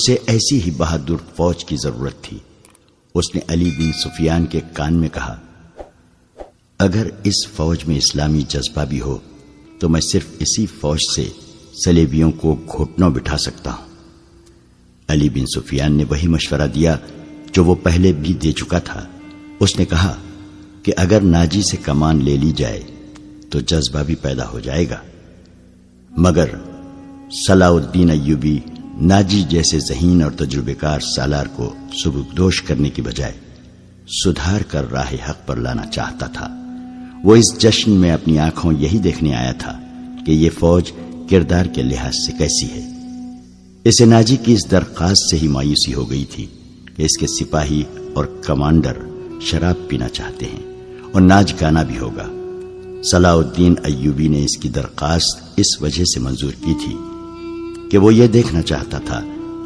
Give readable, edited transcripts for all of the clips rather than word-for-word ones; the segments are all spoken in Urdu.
اسے ایسی ہی بہادر فوج کی ضرورت تھی۔ اس نے علی بن سفیان کے کان میں کہا، اگر اس فوج میں اسلامی جذبہ بھی ہو تو میں صرف اسی فوج سے صلیبیوں کو گھٹنوں بٹھا سکتا ہوں۔ علی بن سفیان نے وہی مشورہ دیا جو وہ پہلے بھی دے چکا تھا۔ اس نے کہا کہ اگر ناجی سے کمان لے لی جائے تو جذبہ بھی پیدا ہو جائے گا، مگر صلاح الدین ایوبی ناجی جیسے ذہین اور تجربے کار سالار کو سبکدوش کرنے کی بجائے سدھار کر راہ حق پر لانا چاہتا تھا۔ وہ اس جشن میں اپنی آنکھوں یہی دیکھنے آیا تھا کہ یہ فوج کردار کے لحاظ سے کیسی ہے۔ اسے ناجی کی اس درخواست سے ہی مایوسی ہو گئی تھی کہ اس کے سپاہی اور کمانڈر شراب پینا چاہتے ہیں اور ناچ گانا بھی ہوگا۔ صلاح الدین ایوبی نے اس کی درخواست اس وجہ سے منظور کی تھی کہ وہ یہ دیکھنا چاہتا تھا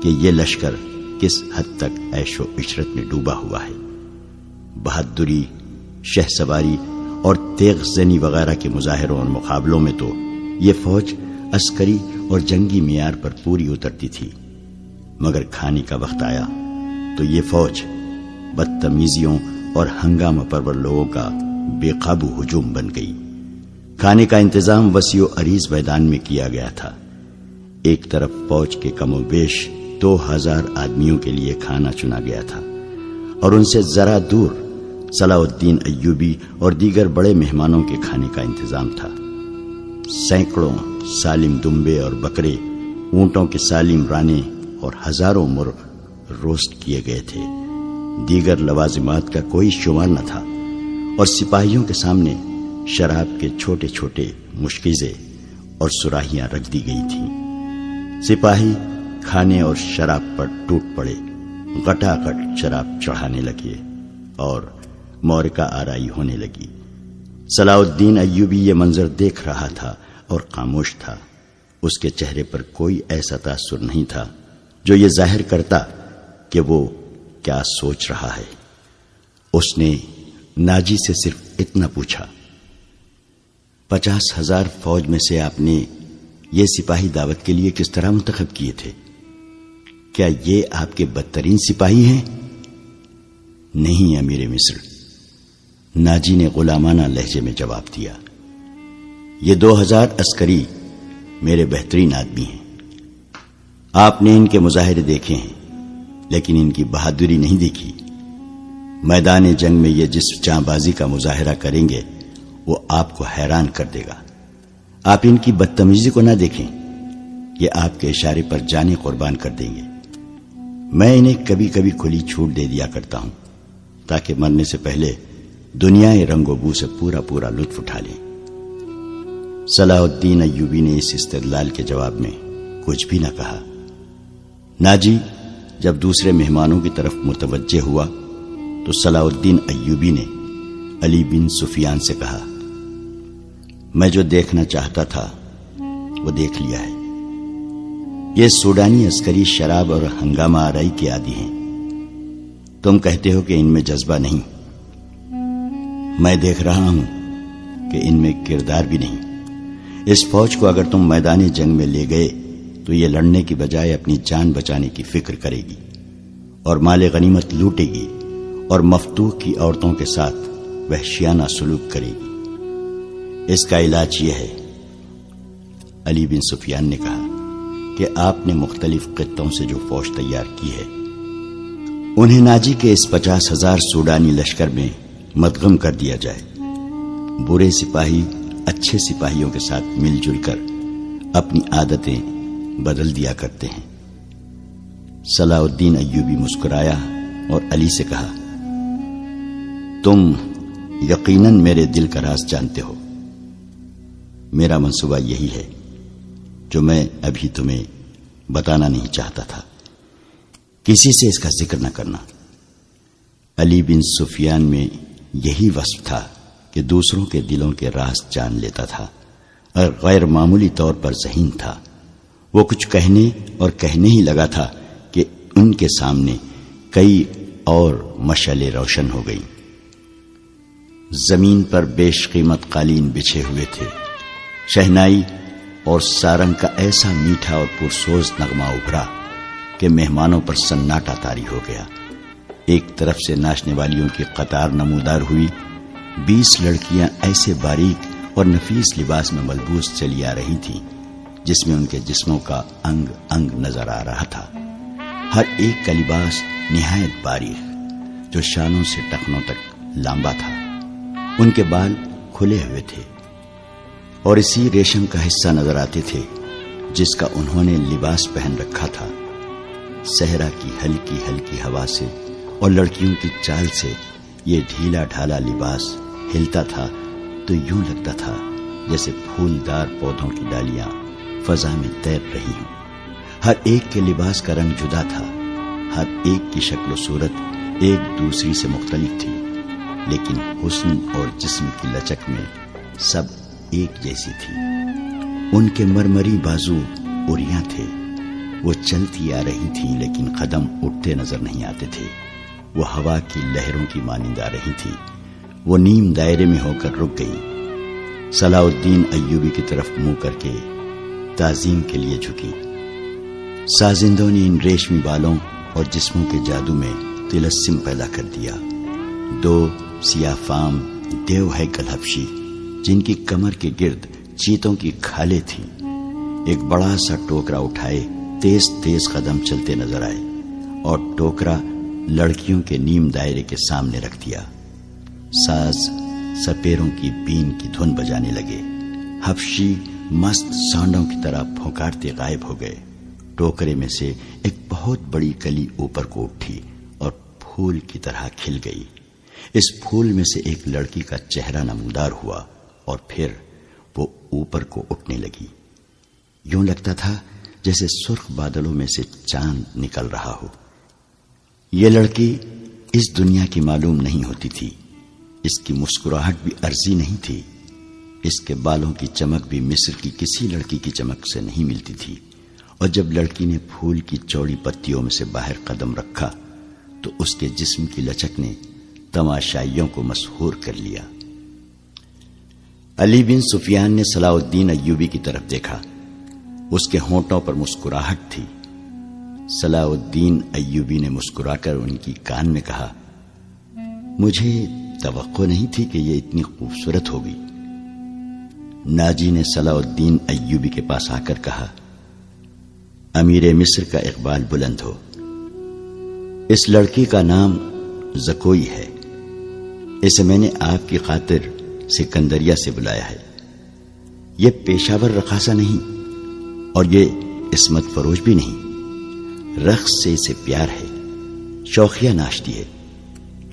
کہ یہ لشکر کس حد تک عیش و عشرت میں ڈوبا ہوا ہے۔ بہادری، شہ سواری اور تیغ زنی وغیرہ کے مظاہروں اور مقابلوں میں تو یہ فوج عسکری اور جنگی معیار پر پوری اترتی تھی، مگر کھانے کا وقت آیا تو یہ فوج بدتمیزیوں اور ہنگامہ پرور لوگوں کا بے قابو ہجوم بن گئی۔ کھانے کا انتظام وسیع و عریض میدان میں کیا گیا تھا۔ ایک طرف فوج کے کم و بیش 2000 آدمیوں کے لیے کھانا چنا گیا تھا اور ان سے ذرا دور صلاح الدین ایوبی اور دیگر بڑے مہمانوں کے کھانے کا انتظام تھا۔ سینکڑوں سالم دمبے اور بکرے، اونٹوں کے سالم رانے اور ہزاروں مرغ روسٹ کیے گئے تھے۔ دیگر لوازمات کا کوئی شمار نہ تھا اور سپاہیوں کے سامنے شراب کے چھوٹے چھوٹے مشکیزے اور سراہیاں رکھ دی گئی تھیں۔ سپاہی کھانے اور شراب پر ٹوٹ پڑے، گٹاگٹ شراب چڑھانے لگے اور مورکہ آرائی ہونے لگی۔ صلاح الدین ایوبی یہ منظر دیکھ رہا تھا اور خاموش تھا۔ اس کے چہرے پر کوئی ایسا تاثر نہیں تھا جو یہ ظاہر کرتا کہ وہ کیا سوچ رہا ہے۔ اس نے ناجی سے صرف اتنا پوچھا، 50,000 فوج میں سے آپ نے یہ سپاہی دعوت کے لیے کس طرح منتخب کیے تھے؟ کیا یہ آپ کے بدترین سپاہی ہیں؟ نہیں امیر مصر، ناجی نے غلامانہ لہجے میں جواب دیا، یہ 2000 عسکری میرے بہترین آدمی ہیں۔ آپ نے ان کے مظاہرے دیکھے ہیں لیکن ان کی بہادری نہیں دیکھی۔ میدان جنگ میں یہ جس جاں بازی کا مظاہرہ کریں گے وہ آپ کو حیران کر دے گا۔ آپ ان کی بدتمیزی کو نہ دیکھیں، یہ آپ کے اشارے پر جانیں قربان کر دیں گے۔ میں انہیں کبھی کبھی کھلی چھوٹ دے دیا کرتا ہوں تاکہ مرنے سے پہلے دنیا رنگ و بو سے پورا لطف اٹھا لیں۔ صلاح الدین ایوبی نے اس استدلال کے جواب میں کچھ بھی نہ کہا۔ ناجی جب دوسرے مہمانوں کی طرف متوجہ ہوا تو صلاح الدین ایوبی نے علی بن سفیان سے کہا، میں جو دیکھنا چاہتا تھا وہ دیکھ لیا ہے۔ یہ سوڈانی عسکری شراب اور ہنگامہ آرائی کے عادی ہیں۔ تم کہتے ہو کہ ان میں جذبہ نہیں، میں دیکھ رہا ہوں کہ ان میں کردار بھی نہیں۔ اس فوج کو اگر تم میدان جنگ میں لے گئے تو یہ لڑنے کی بجائے اپنی جان بچانے کی فکر کرے گی اور مال غنیمت لوٹے گی اور مفتوح کی عورتوں کے ساتھ وحشیانہ سلوک کرے گی۔ اس کا علاج یہ ہے، علی بن سفیان نے کہا، کہ آپ نے مختلف خطوں سے جو فوج تیار کی ہے انہیں ناجی کے اس 50,000 سوڈانی لشکر میں مدغم کر دیا جائے۔ برے سپاہی اچھے سپاہیوں کے ساتھ مل جل کر اپنی عادتیں بدل دیا کرتے ہیں۔ صلاح الدین ایوبی مسکرایا اور علی سے کہا، تم یقیناً میرے دل کا راز جانتے ہو۔ میرا منصوبہ یہی ہے جو میں ابھی تمہیں بتانا نہیں چاہتا تھا، کسی سے اس کا ذکر نہ کرنا۔ علی بن سفیان میں یہی وصف تھا کہ دوسروں کے دلوں کے راز جان لیتا تھا اور غیر معمولی طور پر ذہین تھا۔ وہ کچھ کہنے اور کہنے ہی لگا تھا کہ ان کے سامنے کئی اور مشعلیں روشن ہو گئیں۔ زمین پر بیش قیمت قالین بچھے ہوئے تھے۔ شہنائی اور سارنگ کا ایسا میٹھا اور پرسوز نغمہ ابھرا کہ مہمانوں پر سناٹا طاری ہو گیا۔ ایک طرف سے ناچنے والیوں کی قطار نمودار ہوئی، 20 لڑکیاں ایسے باریک اور نفیس لباس میں ملبوس چلی آ رہی تھیں جس میں ان کے جسموں کا انگ انگ نظر آ رہا تھا۔ ہر ایک کا لباس نہایت باریک، جو شانوں سے ٹخنوں تک لمبا تھا۔ ان کے بال کھلے ہوئے تھے اور اسی ریشم کا حصہ نظر آتے تھے جس کا انہوں نے لباس پہن رکھا تھا۔ صحرا کی ہلکی ہلکی ہوا سے اور لڑکیوں کی چال سے یہ ڈھیلا ڈھالا لباس ہلتا تھا تو یوں لگتا تھا جیسے پھولدار پودوں کی ڈالیاں فضا میں تیر رہی ہوں۔ ہر ایک کے لباس کا رنگ جدا تھا، ہر ایک کی شکل و صورت ایک دوسری سے مختلف تھی، لیکن حسن اور جسم کی لچک میں سب ایک جیسی تھی۔ ان کے مرمری بازو اوریاں تھے، وہ چلتی آ رہی تھیں لیکن قدم اٹھتے نظر نہیں آتے تھے۔ وہ ہوا کی لہروں کی مانند آ رہی تھی۔ وہ نیم دائرے میں ہو کر رک گئی، صلاح الدین ایوبی کی طرف منہ کر کے تعظیم کے لیے جھکی۔ سازندوں نے ان ریشمی بالوں اور جسموں کے جادو میں طلسم پیدا کر دیا۔ 2 سیاہ فام دیو ہیکل حبشی جن کی کمر کے گرد چیتوں کی کھالیں تھیں، ایک بڑا سا ٹوکرا اٹھائے تیز تیز قدم چلتے نظر آئے اور ٹوکرا لڑکیوں کے نیم دائرے کے سامنے رکھ دیا۔ ساز سپیروں کی بین کی دھن بجانے لگے۔ حبشی مست سانڈوں کی طرح پھونکارتے غائب ہو گئے۔ ٹوکرے میں سے ایک بہت بڑی کلی اوپر کو اٹھی اور پھول کی طرح کھل گئی۔ اس پھول میں سے ایک لڑکی کا چہرہ نمودار ہوا اور پھر وہ اوپر کو اٹھنے لگی۔ یوں لگتا تھا جیسے سرخ بادلوں میں سے چاند نکل رہا ہو۔ یہ لڑکی اس دنیا کی معلوم نہیں ہوتی تھی، اس کی مسکراہٹ بھی عرضی نہیں تھی، اس کے بالوں کی چمک بھی مصر کی کسی لڑکی کی چمک سے نہیں ملتی تھی، اور جب لڑکی نے پھول کی چوڑی پتیوں میں سے باہر قدم رکھا تو اس کے جسم کی لچک نے تماشائیوں کو مسحور کر لیا۔ علی بن سفیان نے صلاح الدین ایوبی کی طرف دیکھا، اس کے ہونٹوں پر مسکراہٹ تھی۔ صلاح الدین ایوبی نے مسکرا کر ان کی کان میں کہا، مجھے توقع نہیں تھی کہ یہ اتنی خوبصورت ہوگی۔ ناجی نے صلاح الدین ایوبی کے پاس آ کر کہا، امیر مصر کا اقبال بلند ہو، اس لڑکی کا نام زکوئی ہے، اسے میں نے آپ کی خاطر سکندریہ سے بلایا ہے۔ یہ پیشاور رقاصہ نہیں اور یہ عصمت فروش بھی نہیں، رقص سے اسے پیار ہے، شوخیہ ناچتی ہے،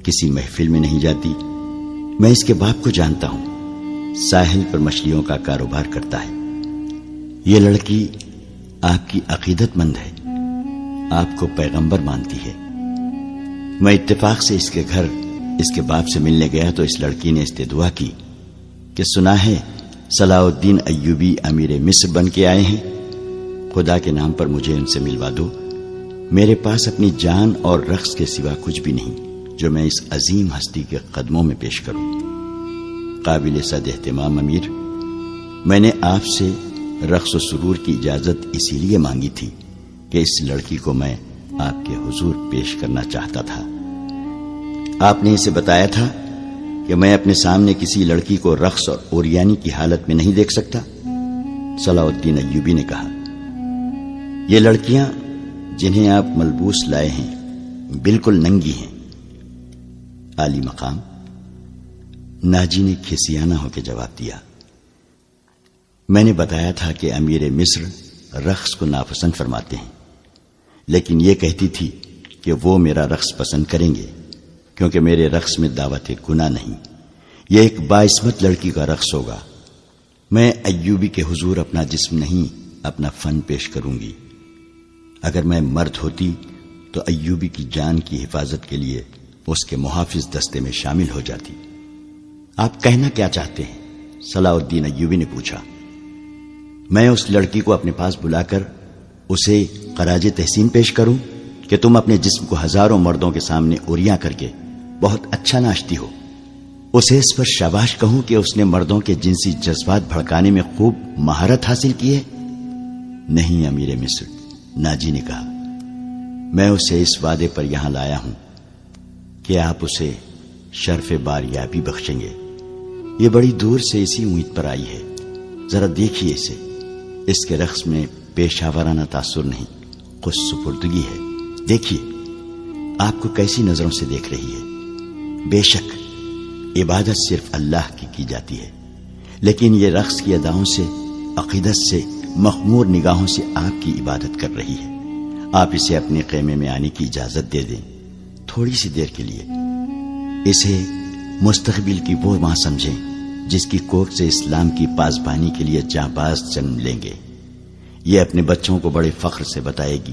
کسی محفل میں نہیں جاتی۔ میں اس کے باپ کو جانتا ہوں، ساحل پر مچھلیوں کا کاروبار کرتا ہے۔ یہ لڑکی آپ کی عقیدت مند ہے، آپ کو پیغمبر مانتی ہے۔ میں اتفاق سے اس کے گھر اس کے باپ سے ملنے گیا تو اس لڑکی نے استدعا کی کہ سنا ہے صلاح الدین ایوبی امیر مصر بن کے آئے ہیں، خدا کے نام پر مجھے ان سے ملوا دو۔ میرے پاس اپنی جان اور رقص کے سوا کچھ بھی نہیں جو میں اس عظیم ہستی کے قدموں میں پیش کروں۔ قابل صد اہتمام امیر، میں نے آپ سے رقص و سرور کی اجازت اسی لیے مانگی تھی کہ اس لڑکی کو میں آپ کے حضور پیش کرنا چاہتا تھا۔ آپ نے اسے بتایا تھا کہ میں اپنے سامنے کسی لڑکی کو رقص اور اوریانی کی حالت میں نہیں دیکھ سکتا۔ صلاح الدین ایوبی نے کہا، یہ لڑکیاں جنہیں آپ ملبوس لائے ہیں بالکل ننگی ہیں۔ عالی مقام ناجی نے کھسیانہ ہو کے جواب دیا، میں نے بتایا تھا کہ امیر مصر رقص کو ناپسند فرماتے ہیں، لیکن یہ کہتی تھی کہ وہ میرا رقص پسند کریں گے کیونکہ میرے رقص میں دعوت گناہ نہیں، یہ ایک باعصمت لڑکی کا رقص ہوگا۔ میں ایوبی کے حضور اپنا جسم نہیں اپنا فن پیش کروں گی۔ اگر میں مرد ہوتی تو ایوبی کی جان کی حفاظت کے لیے اس کے محافظ دستے میں شامل ہو جاتی۔ آپ کہنا کیا چاہتے ہیں؟ صلاح الدین ایوبی نے پوچھا۔ میں اس لڑکی کو اپنے پاس بلا کر اسے خراج تحسین پیش کروں کہ تم اپنے جسم کو ہزاروں مردوں کے سامنے اوریاں کر کے بہت اچھا ناچتی ہو، اسے اس پر شاباش کہوں کہ اس نے مردوں کے جنسی جذبات بھڑکانے میں خوب مہارت حاصل کی ہے؟ نہیں امیر مصر، ناجی نے کہا، میں اسے اس وعدے پر یہاں لایا ہوں کہ آپ اسے شرف باریابی بخشیں گے۔ یہ بڑی دور سے اسی امید پر آئی ہے، ذرا دیکھیے اسے، اس کے رقص میں پیشاورانہ تاثر نہیں، خود سپردگی ہے۔ دیکھیے آپ کو کیسی نظروں سے دیکھ رہی ہے۔ بے شک عبادت صرف اللہ کی جاتی ہے، لیکن یہ رقص کی اداؤں سے، عقیدت سے، مخمور نگاہوں سے آپ کی عبادت کر رہی ہے۔ آپ اسے اپنے خیمے میں آنے کی اجازت دے دیں، تھوڑی سی دیر کے لیے۔ اسے مستقبل کی وہ ماں سمجھیں جس کی کوکھ سے اسلام کی پاسبانی کے لیے جانباز جنم لیں گے۔ یہ اپنے بچوں کو بڑے فخر سے بتائے گی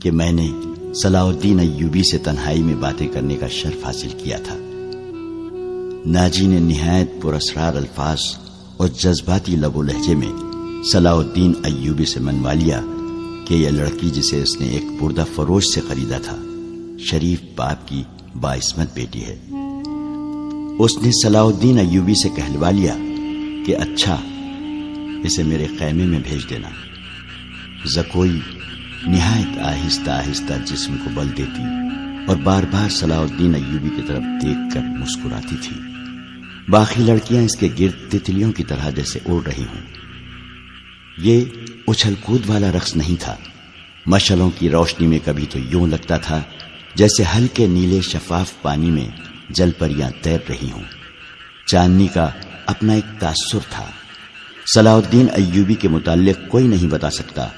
کہ میں نے صلاح الدین ایوبی سے تنہائی میں باتیں کرنے کا شرف حاصل کیا تھا۔ ناجی نے نہایت پراسرار الفاظ اور جذباتی لب و لہجے میں صلاح الدین ایوبی سے منوا لیا کہ یہ لڑکی جسے اس نے ایک بردہ فروش سے خریدا تھا، شریف باپ کی باعصمت بیٹی ہے۔ اس نے صلاح الدین ایوبی سے کہلوا لیا کہ اچھا اسے میرے خیمے میں بھیج دینا۔ زکوئی نہایت آہستہ آہستہ جسم کو بل دیتی اور بار بار صلاح الدین ایوبی کی طرف دیکھ کر مسکراتی تھی۔ باقی لڑکیاں اس کے گرد تتلیوں کی طرح جیسے اڑ رہی ہوں۔ یہ اچھل کود والا رقص نہیں تھا۔ مشعلوں کی روشنی میں کبھی تو یوں لگتا تھا جیسے ہلکے نیلے شفاف پانی میں جل پریاں تیر رہی ہوں۔ چاندنی کا اپنا ایک تاثر تھا۔ صلاح الدین ایوبی کے متعلق کوئی نہیں بتا سکتا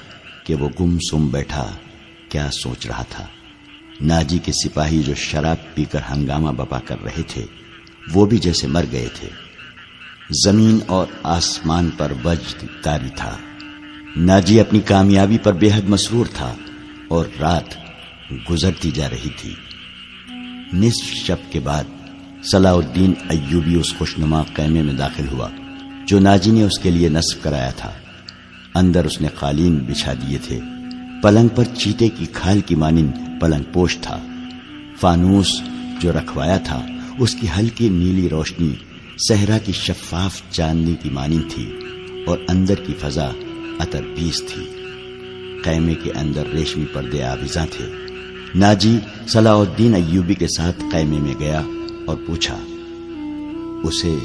کہ وہ گم سم بیٹھا کیا سوچ رہا تھا۔ ناجی کے سپاہی جو شراب پی کر ہنگامہ بپا کر رہے تھے وہ بھی جیسے مر گئے تھے۔ زمین اور آسمان پر وجد طاری تھا۔ ناجی اپنی کامیابی پر بے حد مسرور تھا اور رات گزرتی جا رہی تھی۔ نصف شب کے بعد صلاح الدین ایوبی اس خوشنما خیمے میں داخل ہوا جو ناجی نے اس کے لیے نصب کرایا تھا۔ اندر اس نے قالین بچھا دیے تھے۔ پلنگ پر چیتے کی کھال کی مانند پلنگ پوش تھا۔ فانوس جو رکھوایا تھا اس کی ہلکی نیلی روشنی صحرا کی شفاف چاندنی کی مانند تھی اور اندر کی فضا عطر بیز تھی۔ خیمے کے اندر ریشمی پردے آویزاں تھے۔ ناجی صلاح الدین ایوبی کے ساتھ خیمے میں گیا اور پوچھا، اسے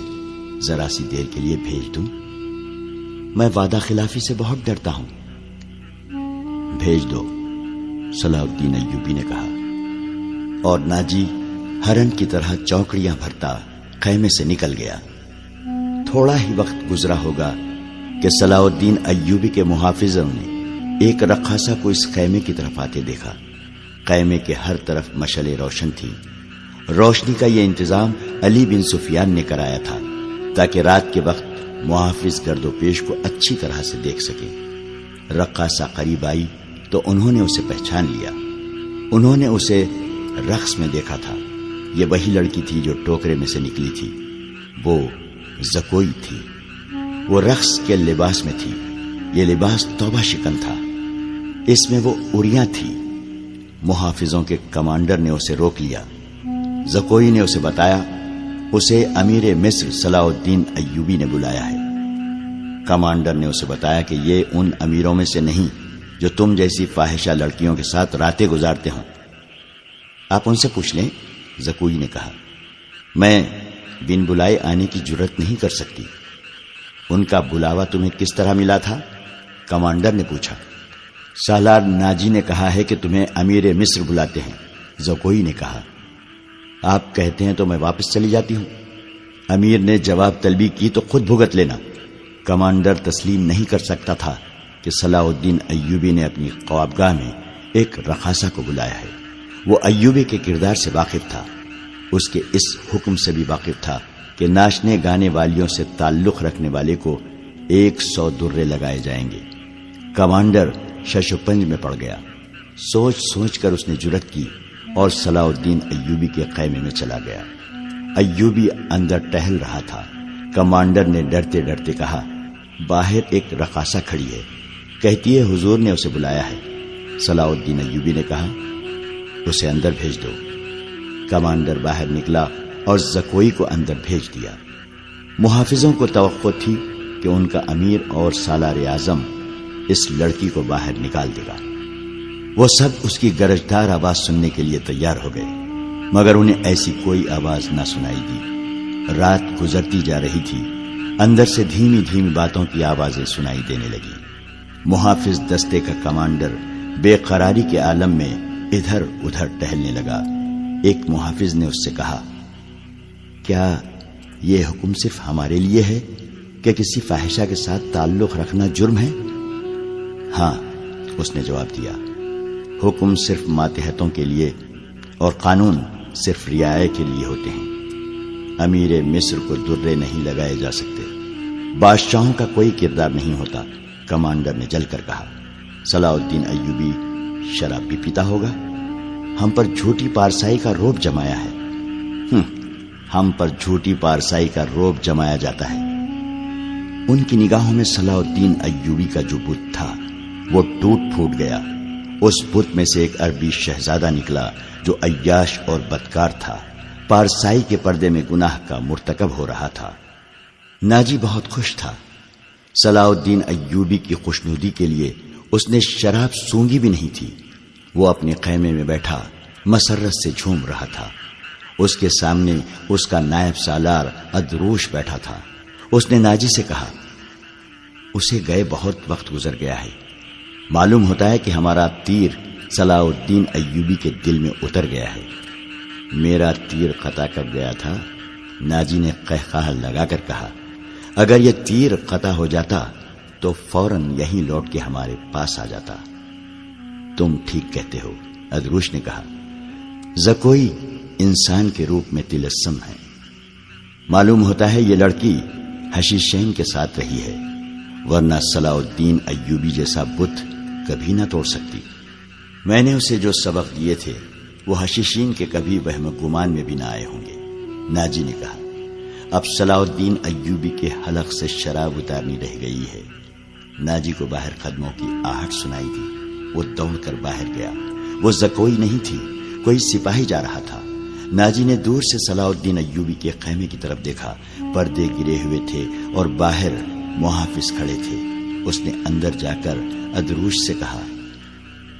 ذرا سی دیر کے لیے بھیج دوں؟ میں وعدہ خلافی سے بہت ڈرتا ہوں۔ بھیج دو، صلاح الدین ایوبی نے کہا، اور ناجی ہرن کی طرح چوکڑیاں بھرتا خیمے سے نکل گیا۔ تھوڑا ہی وقت گزرا ہوگا کہ صلاح الدین ایوبی کے محافظوں نے ایک رقاصہ کو اس خیمے کی طرف آتے دیکھا۔ خیمے کے ہر طرف مشعلیں روشن تھیں۔ روشنی کا یہ انتظام علی بن سفیان نے کرایا تھا تاکہ رات کے وقت محافظ گرد و پیش کو اچھی طرح سے دیکھ سکے۔ رقاصہ قریب آئی تو انہوں نے اسے پہچان لیا۔ انہوں نے اسے رقص میں دیکھا تھا۔ یہ وہی لڑکی تھی جو ٹوکرے میں سے نکلی تھی۔ وہ زکوئی تھی۔ وہ رقص کے لباس میں تھی۔ یہ لباس توبہ شکن تھا۔ اس میں وہ اڑیاں تھی۔ محافظوں کے کمانڈر نے اسے روک لیا۔ زکوئی نے اسے بتایا اسے امیر مصر صلاح الدین ایوبی نے بلایا ہے۔ کمانڈر نے اسے بتایا کہ یہ ان امیروں میں سے نہیں جو تم جیسی فاحشہ لڑکیوں کے ساتھ راتیں گزارتے ہوں۔ آپ ان سے پوچھ لیں، زکوئی نے کہا۔ میں بن بلائے آنے کی جرت نہیں کر سکتی۔ ان کا بلاوا تمہیں کس طرح ملا تھا؟ کمانڈر نے پوچھا۔ سالار ناجی نے کہا ہے کہ تمہیں امیر مصر بلاتے ہیں، زکوئی نے کہا۔ آپ کہتے ہیں تو میں واپس چلی جاتی ہوں۔ امیر نے جواب طلبی کی تو خود بھگت لینا۔ کمانڈر تسلیم نہیں کر سکتا تھا کہ صلاح الدین ایوبی نے اپنی خوابگاہ میں ایک رقاصہ کو بلایا ہے۔ وہ ایوبی کے کردار سے واقف تھا۔ اس کے اس حکم سے بھی واقف تھا کہ ناچنے گانے والیوں سے تعلق رکھنے والے کو 100 درے لگائے جائیں گے۔ کمانڈر شش و پنج میں پڑ گیا۔ سوچ سوچ کر اس نے جرت کی اور صلاح الدین ایوبی کے خیمے میں چلا گیا۔ ایوبی اندر ٹہل رہا تھا۔ کمانڈر نے ڈرتے ڈرتے کہا، باہر ایک رقاصہ کھڑی ہے، کہتی ہے حضور نے اسے بلایا ہے۔ صلاح الدین ایوبی نے کہا، اسے اندر بھیج دو۔ کمانڈر باہر نکلا اور زکوئی کو اندر بھیج دیا۔ محافظوں کو توقع تھی کہ ان کا امیر اور سالار اعظم اس لڑکی کو باہر نکال دے گا۔ وہ سب اس کی گرجدار آواز سننے کے لیے تیار ہو گئے، مگر انہیں ایسی کوئی آواز نہ سنائی دی۔ رات گزرتی جا رہی تھی، اندر سے دھیمی دھیمی باتوں کی آوازیں سنائی دینے لگی۔ محافظ دستے کا کمانڈر بے قراری کے عالم میں ادھر ادھر ٹہلنے لگا۔ ایک محافظ نے اس سے کہا، کیا یہ حکم صرف ہمارے لیے ہے کہ کسی فاحشہ کے ساتھ تعلق رکھنا جرم ہے؟ ہاں، اس نے جواب دیا، حکم صرف ماتحتوں کے لیے اور قانون صرف رعایا کے لیے ہوتے ہیں۔ امیر مصر کو درے نہیں لگائے جا سکتے، بادشاہوں کا کوئی کردار نہیں ہوتا۔ کمانڈر نے جل کر کہا، صلاح الدین ایوبی شراب بھی پیتا ہوگا؟ ہم پر جھوٹی پارسائی کا رعب جمایا ہے۔ ہم پر جھوٹی پارسائی کا رعب جمایا جاتا ہے۔ ان کی نگاہوں میں صلاح الدین ایوبی کا جو بت تھا وہ ٹوٹ پھوٹ گیا۔ اس بت میں سے ایک عربی شہزادہ نکلا جو عیاش اور بدکار تھا، پارسائی کے پردے میں گناہ کا مرتکب ہو رہا تھا۔ ناجی بہت خوش تھا۔ صلاح الدین ایوبی کی خوشنودی کے لیے اس نے شراب سونگی بھی نہیں تھی۔ وہ اپنے خیمے میں بیٹھا مسرت سے جھوم رہا تھا۔ اس کے سامنے اس کا نائب سالار ادروش بیٹھا تھا۔ اس نے ناجی سے کہا، اسے گئے بہت وقت گزر گیا ہے، معلوم ہوتا ہے کہ ہمارا تیر صلاح الدین ایوبی کے دل میں اتر گیا ہے۔ میرا تیر قطع کب گیا تھا؟ ناجی نے قہقہہ لگا کر کہا، اگر یہ تیر قطع ہو جاتا تو فوراً یہیں لوٹ کے ہمارے پاس آ جاتا۔ تم ٹھیک کہتے ہو، ادروش نے کہا۔ زکوئی انسان کے روپ میں تلسم ہے، معلوم ہوتا ہے یہ لڑکی حشیشین کے ساتھ رہی ہے، ورنہ صلاح الدین ایوبی جیسا بت کبھی نہ توڑ سکتی۔ میں نے اسے جو سبق دیے تھے وہ حشیشین کے کبھی وہم گمان میں بھی نہ آئے ہوں گے۔ ناجی نے کہا، اب صلاح الدین ایوبی کے حلق سے شراب اتارنی رہ گئی ہے۔ ناجی کو باہر قدموں کی آہٹ سنائی دی۔ وہ دوڑ کر باہر گیا۔ وہ زکوئی نہیں تھی، کوئی سپاہی جا رہا تھا۔ ناجی نے دور سے صلاح الدین ایوبی کے خیمے کی طرف دیکھا۔ پردے گرے ہوئے تھے اور باہر محافظ کھڑے تھے۔ اس نے اندر جا کر ادروش سے کہا،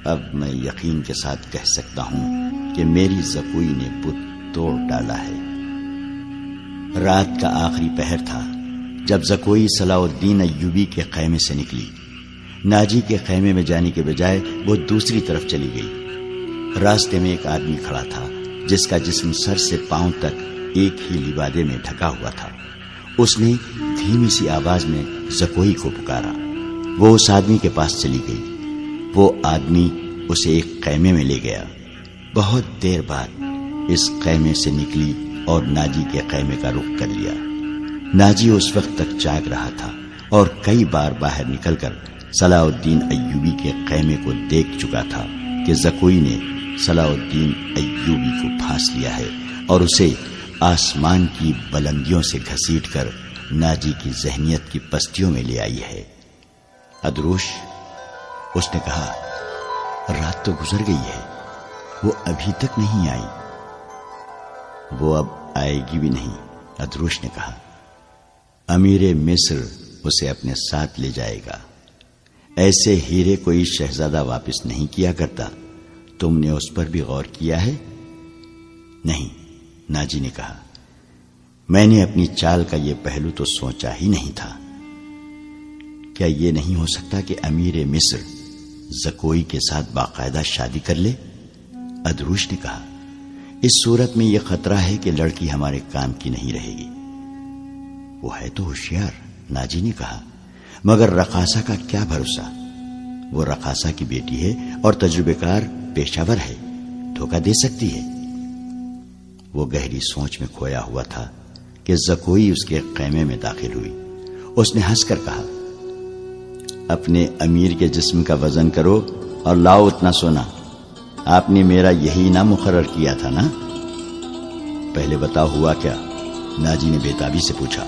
اب میں یقین کے ساتھ کہہ سکتا ہوں کہ میری زکوئی نے بت توڑ ڈالا ہے۔ رات کا آخری پہر تھا جب زکوئی صلاح الدین ایوبی کے خیمے سے نکلی۔ ناجی کے خیمے میں جانے کے بجائے وہ دوسری طرف چلی گئی۔ راستے میں ایک آدمی کھڑا تھا جس کا جسم سر سے پاؤں تک ایک ہی لبادے میں ڈھکا ہوا تھا۔ اس نے دھیمی سی آواز میں زکوئی کو پکارا۔ وہ اس آدمی کے پاس چلی گئی۔ وہ آدمی اسے ایک خیمے میں لے گیا۔ بہت دیر بعد اس خیمے سے نکلی اور ناجی کے خیمے کا رخ کر لیا۔ ناجی اس وقت تک جاگ رہا تھا اور کئی بار باہر نکل کر صلاح الدین ایوبی کے خیمے کو دیکھ چکا تھا کہ زکوئی نے صلاح الدین ایوبی کو پھانس لیا ہے اور اسے آسمان کی بلندیوں سے گھسیٹ کر ناجی کی ذہنیت کی پستیوں میں لے آئی ہے۔ ادروش، اس نے کہا، رات تو گزر گئی ہے، وہ ابھی تک نہیں آئی۔ وہ اب آئے گی بھی نہیں، ادروش نے کہا۔ امیر مصر اسے اپنے ساتھ لے جائے گا۔ ایسے ہیرے کوئی شہزادہ واپس نہیں کیا کرتا۔ تم نے اس پر بھی غور کیا ہے؟ نہیں، ناجی نے کہا، میں نے اپنی چال کا یہ پہلو تو سوچا ہی نہیں تھا۔ کیا یہ نہیں ہو سکتا کہ امیر مصر زکوئی کے ساتھ باقاعدہ شادی کر لے؟ ادروش نے کہا، اس صورت میں یہ خطرہ ہے کہ لڑکی ہمارے کام کی نہیں رہے گی۔ وہ ہے تو ہوشیار، ناجی نے کہا، مگر رقاصہ کا کیا بھروسہ؟ وہ رقاصہ کی بیٹی ہے اور تجربے کار پیشہ ور ہے، دھوکہ دے سکتی ہے۔ وہ گہری سوچ میں کھویا ہوا تھا کہ زکوئی اس کے خیمے میں داخل ہوئی۔ اس نے ہنس کر کہا، اپنے امیر کے جسم کا وزن کرو اور لاؤ اتنا سونا۔ آپ نے میرا یہی نام مقرر کیا تھا نا؟ پہلے بتاؤ ہوا کیا؟ ناجی نے بےتابی سے پوچھا۔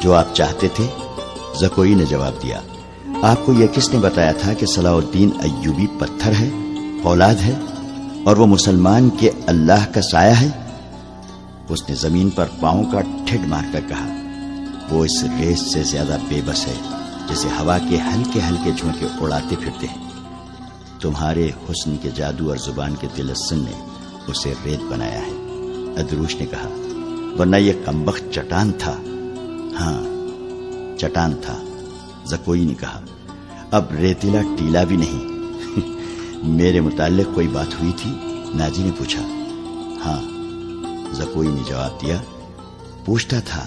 جو آپ چاہتے تھے، زکوئی نے جواب دیا۔ آپ کو یہ کس نے بتایا تھا کہ صلاح الدین ایوبی پتھر ہے، اولاد ہے اور وہ مسلمان کے اللہ کا سایہ ہے؟ اس نے زمین پر پاؤں کا ٹھڈ مار کر کہا، وہ اس ریس سے زیادہ بے بس ہے جسے ہوا کے ہلکے ہلکے جھونکے اڑاتے پھرتے ہیں۔ تمہارے حسن کے جادو اور زبان کے تلسم نے اسے ریت بنایا ہے۔ ادروش نے کہا، ورنہ یہ کمبخت چٹان تھا۔ ہاں چٹان تھا، زکوئی نے کہا، اب ریتیلا ٹیلا بھی نہیں۔ میرے متعلق کوئی بات ہوئی تھی؟ ناجی نے پوچھا۔ ہاں، زکوئی نے جواب دیا۔ پوچھتا تھا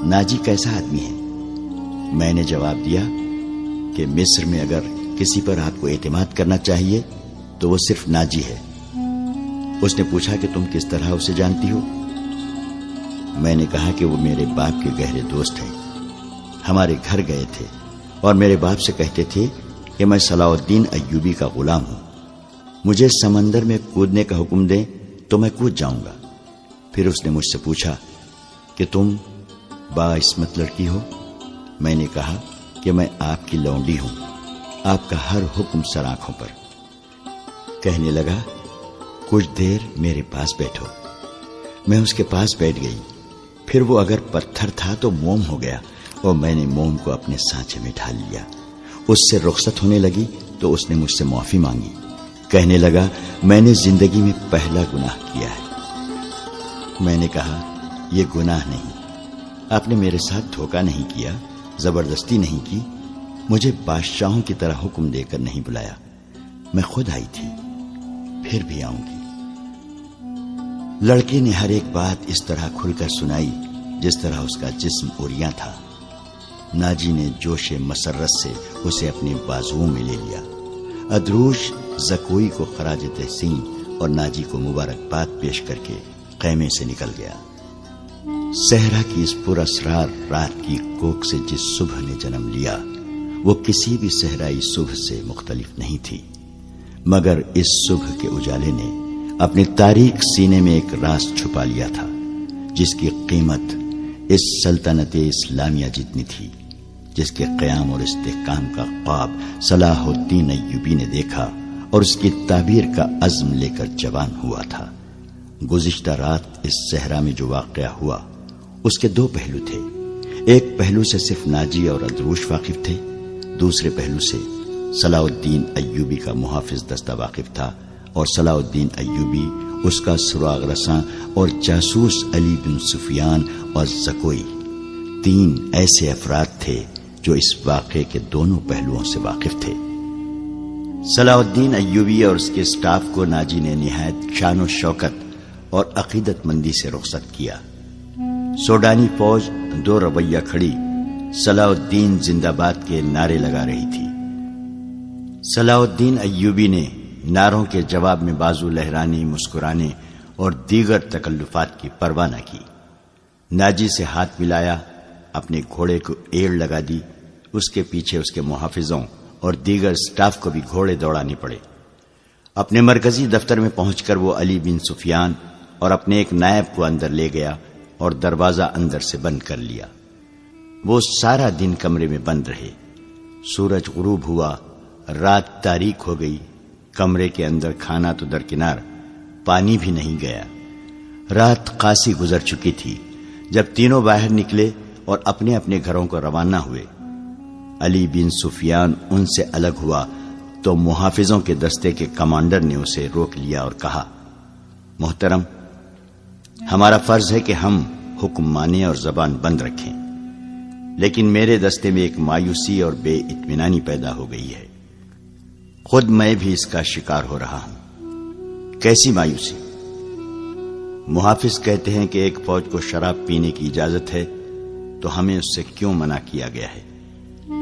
ناجی کیسا آدمی ہے؟ میں نے جواب دیا کہ مصر میں اگر کسی پر آپ کو اعتماد کرنا چاہیے تو وہ صرف ناجی ہے۔ اس نے پوچھا کہ تم کس طرح اسے جانتی ہو؟ میں نے کہا کہ وہ میرے باپ کے گہرے دوست ہیں، ہمارے گھر گئے تھے اور میرے باپ سے کہتے تھے کہ میں صلاح الدین ایوبی کا غلام ہوں، مجھے سمندر میں کودنے کا حکم دیں تو میں کود جاؤں گا۔ پھر اس نے مجھ سے پوچھا کہ تم باعصمت لڑکی ہو؟ میں نے کہا کہ میں آپ کی لونڈی ہوں، آپ کا ہر حکم سر آنکھوں پر۔ کہنے لگا، کچھ دیر میرے پاس بیٹھو۔ میں اس کے پاس بیٹھ گئی، پھر وہ اگر پتھر تھا تو موم ہو گیا اور میں نے موم کو اپنے سانچے میں ڈھال لیا۔ اس سے رخصت ہونے لگی تو اس نے مجھ سے معافی مانگی۔ کہنے لگا، میں نے زندگی میں پہلا گناہ کیا ہے۔ میں نے کہا، یہ گناہ نہیں، آپ نے میرے ساتھ دھوکہ نہیں کیا، زبردستی نہیں کی، مجھے بادشاہوں کی طرح حکم دے کر نہیں بلایا، میں خود آئی تھی، پھر بھی آؤں گی۔ لڑکی نے ہر ایک بات اس طرح کھل کر سنائی جس طرح اس کا جسم عریاں تھا۔ ناجی نے جوش مسرت سے اسے اپنے بازوؤں میں لے لیا۔ ادروش زکوئی کو خراج تحسین اور ناجی کو مبارکباد پیش کر کے خیمے سے نکل گیا۔ صحرا کی اس پر اسرار رات کی کوک سے جس صبح نے جنم لیا وہ کسی بھی صحرائی صبح سے مختلف نہیں تھی، مگر اس صبح کے اجالے نے اپنے تاریک سینے میں ایک راز چھپا لیا تھا جس کی قیمت اس سلطنت اسلامیہ جتنی تھی، جس کے قیام اور استحکام کا خواب صلاح الدین ایوبی نے دیکھا اور اس کی تعبیر کا عزم لے کر جوان ہوا تھا۔ گزشتہ رات اس صحرا میں جو واقعہ ہوا اس کے دو پہلو تھے۔ ایک پہلو سے صرف ناجی اور ادروش واقف تھے، دوسرے پہلو سے صلاح الدین ایوبی کا محافظ دستہ واقف تھا، اور صلاح الدین ایوبی، اس کا سراغ رساں اور جاسوس علی بن سفیان اور زکوئی، تین ایسے افراد تھے جو اس واقعے کے دونوں پہلوؤں سے واقف تھے۔ صلاح الدین ایوبی اور اس کے اسٹاف کو ناجی نے نہایت شان و شوکت اور عقیدت مندی سے رخصت کیا۔ سوڈانی فوج دو رویہ کھڑی صلاح الدین زندہ باد کے نعرے لگا رہی تھی۔ صلاح الدین ایوبی نے نعروں کے جواب میں بازو لہرانے، مسکرانے اور دیگر تکلفات کی پرواہ نہ کی۔ ناجی سے ہاتھ ملایا، اپنے گھوڑے کو ایڑ لگا دی، اس کے پیچھے اس کے محافظوں اور دیگر سٹاف کو بھی گھوڑے دوڑانے پڑے۔ اپنے مرکزی دفتر میں پہنچ کر وہ علی بن سفیان اور اپنے ایک نائب کو اندر لے گیا اور دروازہ اندر سے بند کر لیا۔ وہ سارا دن کمرے میں بند رہے۔ سورج غروب ہوا، رات تاریک ہو گئی، کمرے کے اندر کھانا تو درکنار، پانی بھی نہیں گیا۔ رات قاسی گزر چکی تھی جب تینوں باہر نکلے اور اپنے اپنے گھروں کو روانہ ہوئے۔ علی بن سفیان ان سے الگ ہوا تو محافظوں کے دستے کے کمانڈر نے اسے روک لیا اور کہا، محترم، ہمارا فرض ہے کہ ہم حکم مانیں اور زبان بند رکھیں، لیکن میرے دستے میں ایک مایوسی اور بے اطمینانی پیدا ہو گئی ہے، خود میں بھی اس کا شکار ہو رہا ہوں۔ کیسی مایوسی؟ محافظ کہتے ہیں کہ ایک فوج کو شراب پینے کی اجازت ہے تو ہمیں اس سے کیوں منع کیا گیا ہے؟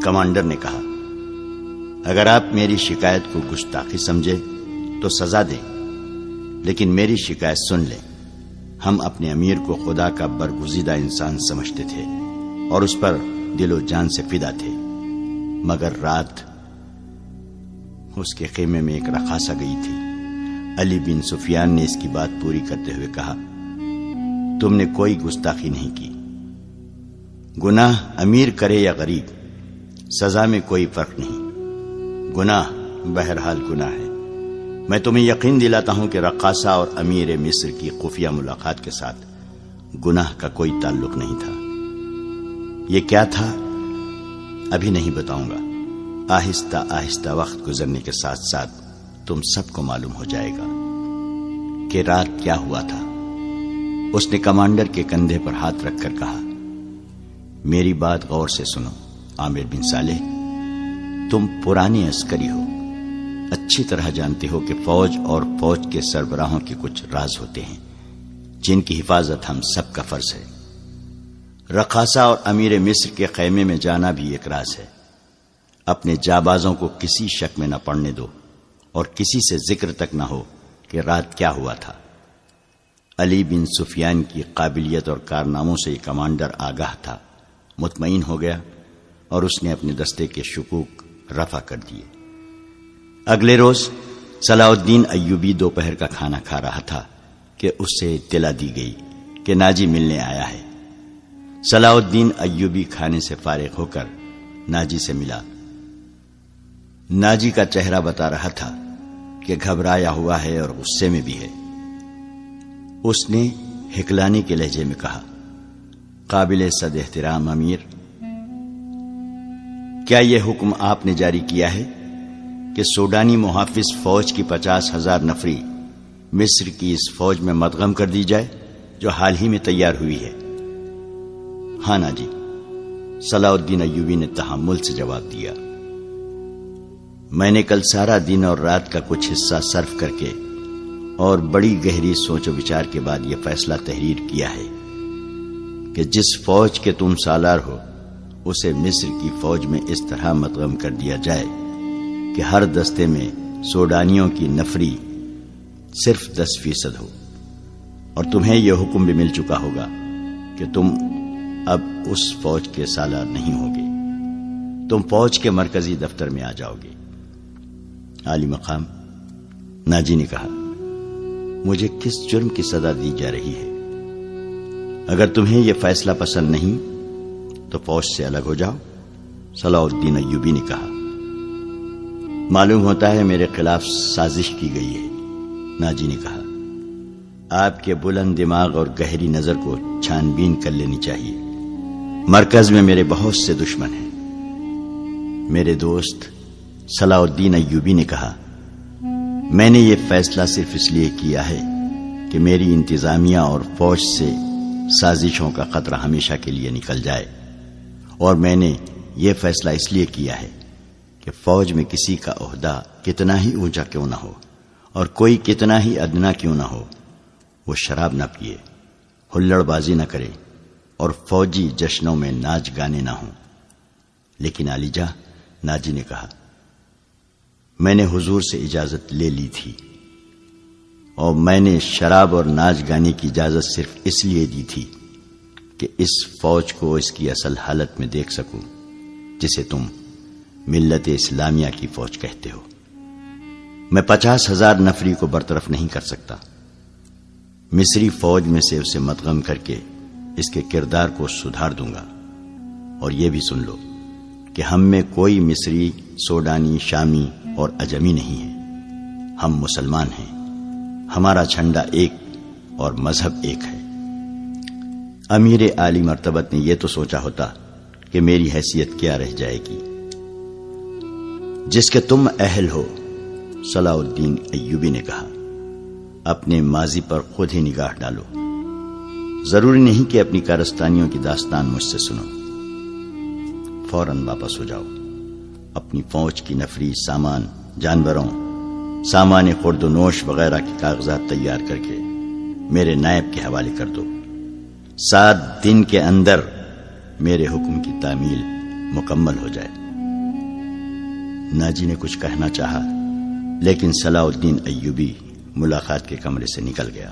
کمانڈر نے کہا، اگر آپ میری شکایت کو گستاخی سمجھے تو سزا دیں، لیکن میری شکایت سن لیں۔ ہم اپنے امیر کو خدا کا برگزیدہ انسان سمجھتے تھے اور اس پر دل و جان سے فدا تھے، مگر رات اس کے خیمے میں ایک رقاصہ گئی تھی۔ علی بن سفیان نے اس کی بات پوری کرتے ہوئے کہا، تم نے کوئی گستاخی نہیں کی، گناہ امیر کرے یا غریب، سزا میں کوئی فرق نہیں، گناہ بہرحال گناہ ہے۔ میں تمہیں یقین دلاتا ہوں کہ رقاصہ اور امیر مصر کی خفیہ ملاقات کے ساتھ گناہ کا کوئی تعلق نہیں تھا۔ یہ کیا تھا ابھی نہیں بتاؤں گا، آہستہ آہستہ وقت گزرنے کے ساتھ ساتھ تم سب کو معلوم ہو جائے گا کہ رات کیا ہوا تھا۔ اس نے کمانڈر کے کندھے پر ہاتھ رکھ کر کہا، میری بات غور سے سنو عامر بن صالح، تم پرانے عسکری ہو، اچھی طرح جانتے ہو کہ فوج اور فوج کے سربراہوں کے کچھ راز ہوتے ہیں جن کی حفاظت ہم سب کا فرض ہے۔ رقاصہ اور امیر مصر کے خیمے میں جانا بھی ایک راز ہے۔ اپنے جابازوں کو کسی شک میں نہ پڑنے دو اور کسی سے ذکر تک نہ ہو کہ رات کیا ہوا تھا۔ علی بن سفیان کی قابلیت اور کارناموں سے یہ کمانڈر آگاہ تھا، مطمئن ہو گیا اور اس نے اپنے دستے کے شکوک رفع کر دیے۔ اگلے روز صلاح الدین ایوبی دوپہر کا کھانا کھا رہا تھا کہ اس سے اطلاع دی گئی کہ ناجی ملنے آیا ہے۔ صلاح الدین ایوبی کھانے سے فارغ ہو کر ناجی سے ملا۔ ناجی کا چہرہ بتا رہا تھا کہ گھبرایا ہوا ہے اور غصے میں بھی ہے۔ اس نے ہکلانے کے لہجے میں کہا، قابل صد احترام امیر، کیا یہ حکم آپ نے جاری کیا ہے کہ سوڈانی محافظ فوج کی 50,000 نفری مصر کی اس فوج میں مدغم کر دی جائے جو حال ہی میں تیار ہوئی ہے؟ ہاں ناجی، صلاح الدین ایوبی نے تحمل سے جواب دیا۔ میں نے کل سارا دن اور رات کا کچھ حصہ صرف کر کے اور بڑی گہری سوچ و وچار کے بعد یہ فیصلہ تحریر کیا ہے کہ جس فوج کے تم سالار ہو اسے مصر کی فوج میں اس طرح مدغم کر دیا جائے کہ ہر دستے میں سوڈانیوں کی نفری صرف 10% ہو، اور تمہیں یہ حکم بھی مل چکا ہوگا کہ تم اب اس فوج کے سالار نہیں ہوگے، تم فوج کے مرکزی دفتر میں آ جاؤ گے۔ عالی مقام ناجی نے کہا، مجھے کس جرم کی سزا دی جا رہی ہے؟ اگر تمہیں یہ فیصلہ پسند نہیں تو فوج سے الگ ہو جاؤ۔ صلاح الدین ایوبی نے کہا، معلوم ہوتا ہے میرے خلاف سازش کی گئی ہے۔ ناجی نے کہا، آپ کے بلند دماغ اور گہری نظر کو چھان بین کر لینی چاہیے۔ مرکز میں میرے بہت سے دشمن ہیں۔ میرے دوست صلاح الدین ایوبی نے کہا، میں نے یہ فیصلہ صرف اس لیے کیا ہے کہ میری انتظامیہ اور فوج سے سازشوں کا خطرہ ہمیشہ کے لیے نکل جائے، اور میں نے یہ فیصلہ اس لیے کیا ہے کہ فوج میں کسی کا عہدہ کتنا ہی اونچا کیوں نہ ہو اور کوئی کتنا ہی ادنا کیوں نہ ہو، وہ شراب نہ پیے، ہلڑ بازی نہ کرے اور فوجی جشنوں میں ناچ گانے نہ ہوں۔ لیکن علی جاں، ناجی نے کہا، میں نے حضور سے اجازت لے لی تھی، اور میں نے شراب اور ناچ گانے کی اجازت صرف اس لیے دی تھی کہ اس فوج کو اس کی اصل حالت میں دیکھ سکوں جسے تم ملت اسلامیہ کی فوج کہتے ہو۔ میں 50,000 نفری کو برطرف نہیں کر سکتا۔ مصری فوج میں سے اسے مدغم کر کے اس کے کردار کو سدھار دوں گا۔ اور یہ بھی سن لو کہ ہم میں کوئی مصری، سوڈانی، شامی اور اجمی نہیں ہے، ہم مسلمان ہیں، ہمارا جھنڈا ایک اور مذہب ایک ہے۔ امیر عالی مرتبت نے یہ تو سوچا ہوتا کہ میری حیثیت کیا رہ جائے گی جس کے تم اہل ہو۔ صلاح الدین ایوبی نے کہا، اپنے ماضی پر خود ہی نگاہ ڈالو، ضروری نہیں کہ اپنی کارستانیوں کی داستان مجھ سے سنو، فوراً واپس ہو جاؤ، اپنی فوج کی نفری، سامان، جانوروں، سامان خورد و نوش وغیرہ کے کاغذات تیار کر کے میرے نائب کے حوالے کر دو۔ 7 دن کے اندر میرے حکم کی تعمیل مکمل ہو جائے۔ ناجی نے کچھ کہنا چاہا لیکن صلاح الدین ایوبی ملاقات کے کمرے سے نکل گیا۔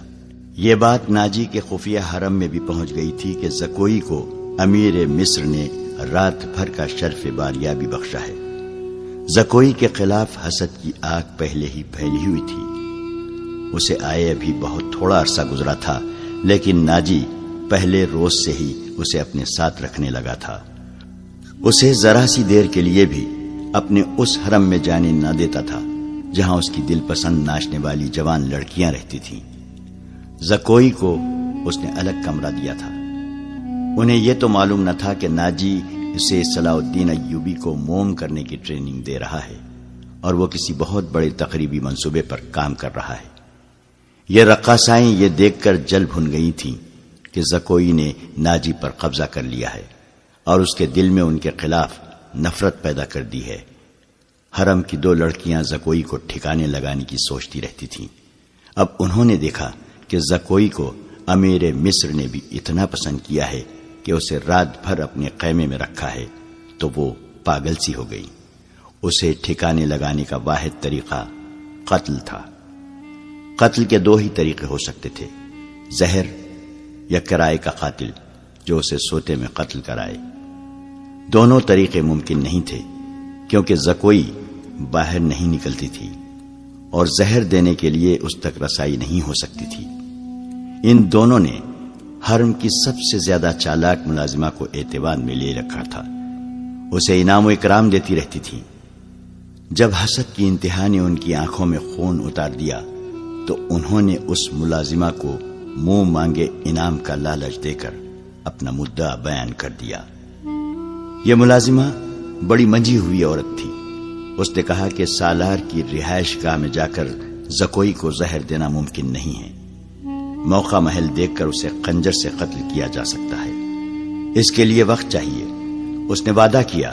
یہ بات ناجی کے خفیہ حرم میں بھی پہنچ گئی تھی کہ زکوئی کو امیر مصر نے رات بھر کا شرف باریابی بخشا ہے۔ زکوئی کے خلاف حسد کی آگ پہلے ہی پھیلی ہوئی تھی، اسے آئے ابھی بہت تھوڑا عرصہ گزرا تھا، لیکن ناجی پہلے روز سے ہی اسے اپنے ساتھ رکھنے لگا تھا۔ اسے ذرا سی دیر کے لیے بھی اپنے اس حرم میں جانے نہ دیتا تھا جہاں اس کی دل پسند ناچنے والی جوان لڑکیاں رہتی تھیں۔ زکوئی کو اس نے الگ کمرہ دیا تھا۔ انہیں یہ تو معلوم نہ تھا کہ ناجی اسے صلاح الدین ایوبی کو موم کرنے کی ٹریننگ دے رہا ہے اور وہ کسی بہت بڑے تقریبی منصوبے پر کام کر رہا ہے۔ یہ رقاصائیں یہ دیکھ کر جل بھن گئی تھیں کہ زکوئی نے ناجی پر قبضہ کر لیا ہے اور اس کے دل میں ان کے خلاف نفرت پیدا کر دی ہے۔ حرم کی 2 لڑکیاں زکوئی کو ٹھکانے لگانے کی سوچتی رہتی تھیں۔ اب انہوں نے دیکھا کہ زکوئی کو امیر مصر نے بھی اتنا پسند کیا ہے کہ اسے رات بھر اپنے خیمے میں رکھا ہے، تو وہ پاگل سی ہو گئی۔ اسے ٹھکانے لگانے کا واحد طریقہ قتل تھا۔ قتل کے 2 ہی طریقے ہو سکتے تھے، زہر یا کرائے کا قاتل جو اسے سوتے میں قتل کرائے۔ دونوں طریقے ممکن نہیں تھے کیونکہ زکوئی باہر نہیں نکلتی تھی اور زہر دینے کے لیے اس تک رسائی نہیں ہو سکتی تھی۔ ان دونوں نے حرم کی سب سے زیادہ چالاک ملازمہ کو اعتماد میں لے رکھا تھا، اسے انعام و اکرام دیتی رہتی تھی۔ جب حسد کی انتہا نے ان کی آنکھوں میں خون اتار دیا تو انہوں نے اس ملازمہ کو منہ مانگے انعام کا لالچ دے کر اپنا مدعا بیان کر دیا۔ یہ ملازمہ بڑی منجھی ہوئی عورت تھی۔ اس نے کہا کہ سالار کی رہائش گاہ میں جا کر زکوئی کو زہر دینا ممکن نہیں ہے، موقع محل دیکھ کر اسے خنجر سے قتل کیا جا سکتا ہے، اس کے لیے وقت چاہیے۔ اس نے وعدہ کیا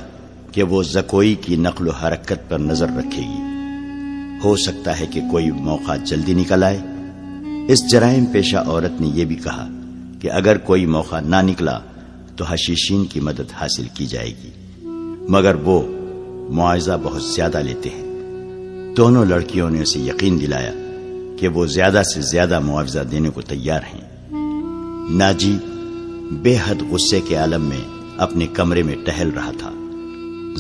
کہ وہ زکوئی کی نقل و حرکت پر نظر رکھے گی، ہو سکتا ہے کہ کوئی موقع جلدی نکل آئے۔ اس جرائم پیشہ عورت نے یہ بھی کہا کہ اگر کوئی موقع نہ نکلا تو حشیشین کی مدد حاصل کی جائے گی، مگر وہ معاوضہ بہت زیادہ لیتے ہیں۔ دونوں لڑکیوں نے اسے یقین دلایا کہ وہ زیادہ سے زیادہ معاوضہ دینے کو تیار ہیں۔ ناجی بے حد غصے کے عالم میں اپنے کمرے میں ٹہل رہا تھا۔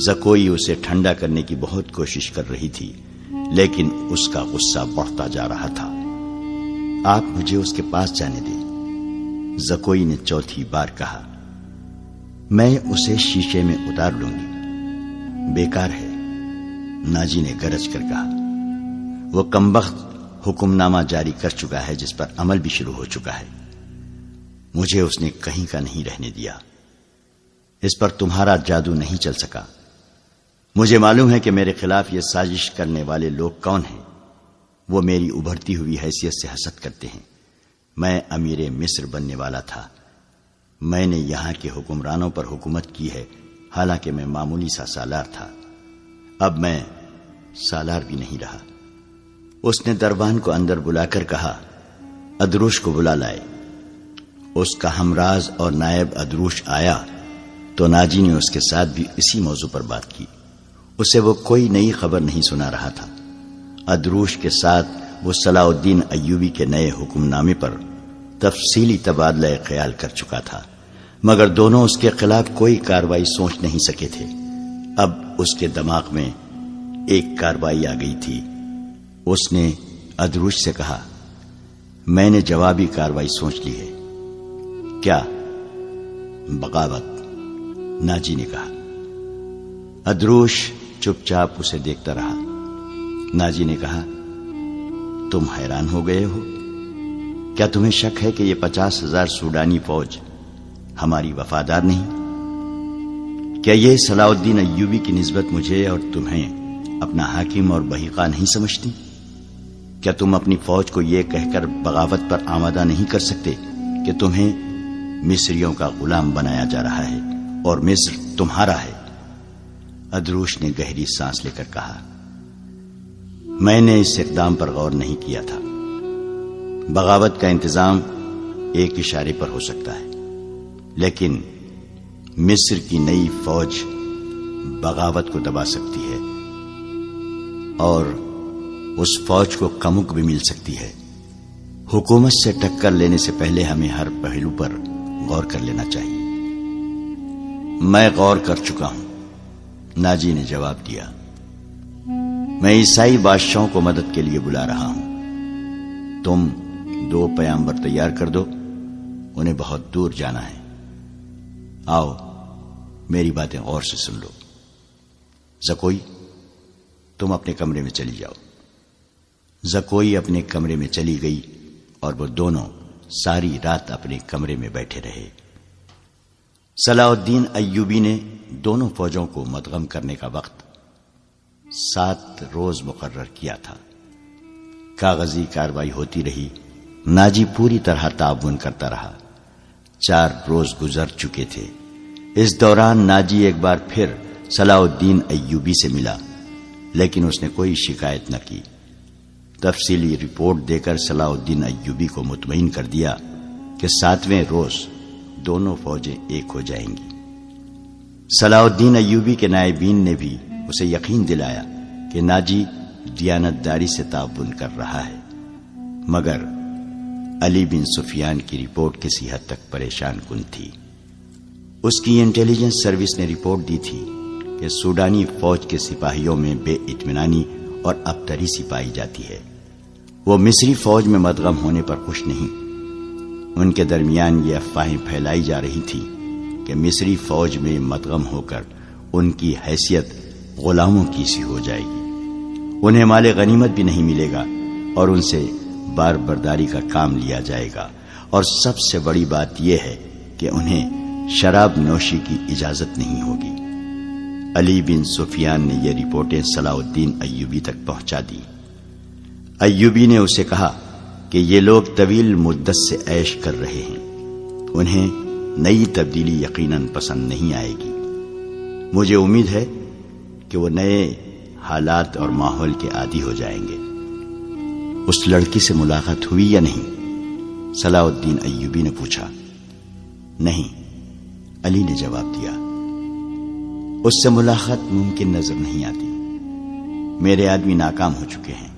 زکوئی اسے ٹھنڈا کرنے کی بہت کوشش کر رہی تھی، لیکن اس کا غصہ بڑھتا جا رہا تھا۔ آپ مجھے اس کے پاس جانے دیں، زکوئی نے چوتھی بار کہا۔ میں اسے شیشے میں اتار لوں گی۔ بیکار ہے، ناجی نے گرج کر کہا۔ وہ کمبخت حکم نامہ جاری کر چکا ہے جس پر عمل بھی شروع ہو چکا ہے، مجھے اس نے کہیں کا نہیں رہنے دیا۔ اس پر تمہارا جادو نہیں چل سکا۔ مجھے معلوم ہے کہ میرے خلاف یہ سازش کرنے والے لوگ کون ہیں۔ وہ میری ابھرتی ہوئی حیثیت سے حسد کرتے ہیں۔ میں امیر مصر بننے والا تھا، میں نے یہاں کے حکمرانوں پر حکومت کی ہے، حالانکہ میں معمولی سا سالار تھا۔ اب میں سالار بھی نہیں رہا۔ اس نے دربان کو اندر بلا کر کہا، ادروش کو بلا لائے۔ اس کا ہمراز اور نائب ادروش آیا تو ناجی نے اس کے ساتھ بھی اسی موضوع پر بات کی۔ اسے وہ کوئی نئی خبر نہیں سنا رہا تھا۔ ادروش کے ساتھ وہ صلاح الدین ایوبی کے نئے حکم نامے پر تفصیلی تبادلہ خیال کر چکا تھا، مگر دونوں اس کے خلاف کوئی کارروائی سوچ نہیں سکے تھے۔ اب اس کے دماغ میں ایک کارروائی آ گئی تھی۔ اس نے ادروش سے کہا، میں نے جوابی کارروائی سوچ لی ہے۔ کیا؟ بغاوت، ناجی نے کہا۔ ادروش چپ چاپ اسے دیکھتا رہا۔ ناجی نے کہا، تم حیران ہو گئے ہو؟ کیا تمہیں شک ہے کہ یہ 50,000 سوڈانی فوج ہماری وفادار نہیں؟ کیا یہ صلاح الدین ایوبی کی نسبت مجھے اور تمہیں اپنا حاکم اور بحیقہ نہیں سمجھتی؟ کیا تم اپنی فوج کو یہ کہہ کر بغاوت پر آمادہ نہیں کر سکتے کہ تمہیں مصریوں کا غلام بنایا جا رہا ہے اور مصر تمہارا ہے؟ ادروش نے گہری سانس لے کر کہا، میں نے اس اقدام پر غور نہیں کیا تھا۔ بغاوت کا انتظام ایک اشارے پر ہو سکتا ہے، لیکن مصر کی نئی فوج بغاوت کو دبا سکتی ہے اور اس فوج کو کمک بھی مل سکتی ہے۔ حکومت سے ٹکر لینے سے پہلے ہمیں ہر پہلو پر غور کر لینا چاہیے۔ میں غور کر چکا ہوں، ناجی نے جواب دیا۔ میں عیسائی بادشاہوں کو مدد کے لیے بلا رہا ہوں۔ تم 2 پیامبر تیار کر دو، انہیں بہت دور جانا ہے۔ آؤ میری باتیں غور سے سن لو۔ زکوئی، تم اپنے کمرے میں چلی جاؤ۔ زکوئی اپنے کمرے میں چلی گئی اور وہ دونوں ساری رات اپنے کمرے میں بیٹھے رہے۔ صلاح الدین ایوبی نے دونوں فوجوں کو مدغم کرنے کا وقت 7 روز مقرر کیا تھا۔ کاغذی کارروائی ہوتی رہی، ناجی پوری طرح تعاون کرتا رہا۔ 4 روز گزر چکے تھے۔ اس دوران ناجی ایک بار پھر صلاح الدین ایوبی سے ملا، لیکن اس نے کوئی شکایت نہ کی۔ تفصیلی رپورٹ دے کر صلاح الدین ایوبی کو مطمئن کر دیا کہ 7ویں روز دونوں فوجیں ایک ہو جائیں گی۔ صلاح الدین ایوبی کے نائبین نے بھی اسے یقین دلایا کہ ناجی دیانتداری سے تعاون کر رہا ہے، مگر علی بن سفیان کی رپورٹ کسی حد تک پریشان کن تھی۔ اس کی انٹیلیجنس سروس نے رپورٹ دی تھی کہ سوڈانی فوج کے سپاہیوں میں بے اطمینانی اور ابتری سی پائی جاتی ہے۔ وہ مصری فوج میں مدغم ہونے پر خوش نہیں۔ ان کے درمیان یہ افواہیں پھیلائی جا رہی تھی کہ مصری فوج میں مدغم ہو کر ان کی حیثیت غلاموں کی سی ہو جائے گی، انہیں مال غنیمت بھی نہیں ملے گا اور ان سے بار برداری کا کام لیا جائے گا، اور سب سے بڑی بات یہ ہے کہ انہیں شراب نوشی کی اجازت نہیں ہوگی۔ علی بن سفیان نے یہ رپورٹیں صلاح الدین ایوبی تک پہنچا دی۔ ایوبی نے اسے کہا کہ یہ لوگ طویل مدت سے عیش کر رہے ہیں، انہیں نئی تبدیلی یقیناً پسند نہیں آئے گی۔ مجھے امید ہے کہ وہ نئے حالات اور ماحول کے عادی ہو جائیں گے۔ اس لڑکی سے ملاقات ہوئی یا نہیں؟ صلاح الدین ایوبی نے پوچھا۔ نہیں، علی نے جواب دیا، اس سے ملاقات ممکن نظر نہیں آتی۔ میرے آدمی ناکام ہو چکے ہیں،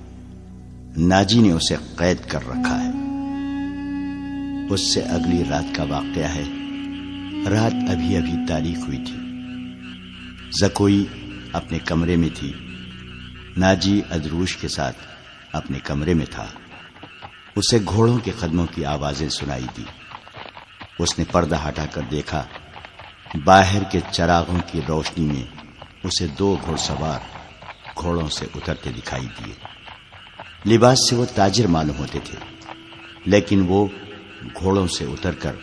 ناجی نے اسے قید کر رکھا ہے۔ اس سے اگلی رات کا واقعہ ہے۔ رات ابھی ابھی تاریک ہوئی تھی۔ زکوئی اپنے کمرے میں تھی، ناجی ادروش کے ساتھ اپنے کمرے میں تھا۔ اسے گھوڑوں کے قدموں کی آوازیں سنائی دی۔ اس نے پردہ ہٹا کر دیکھا، باہر کے چراغوں کی روشنی میں اسے 2 گھوڑ سوار گھوڑوں سے اترتے دکھائی دیے۔ لباس سے وہ تاجر معلوم ہوتے تھے، لیکن وہ گھوڑوں سے اتر کر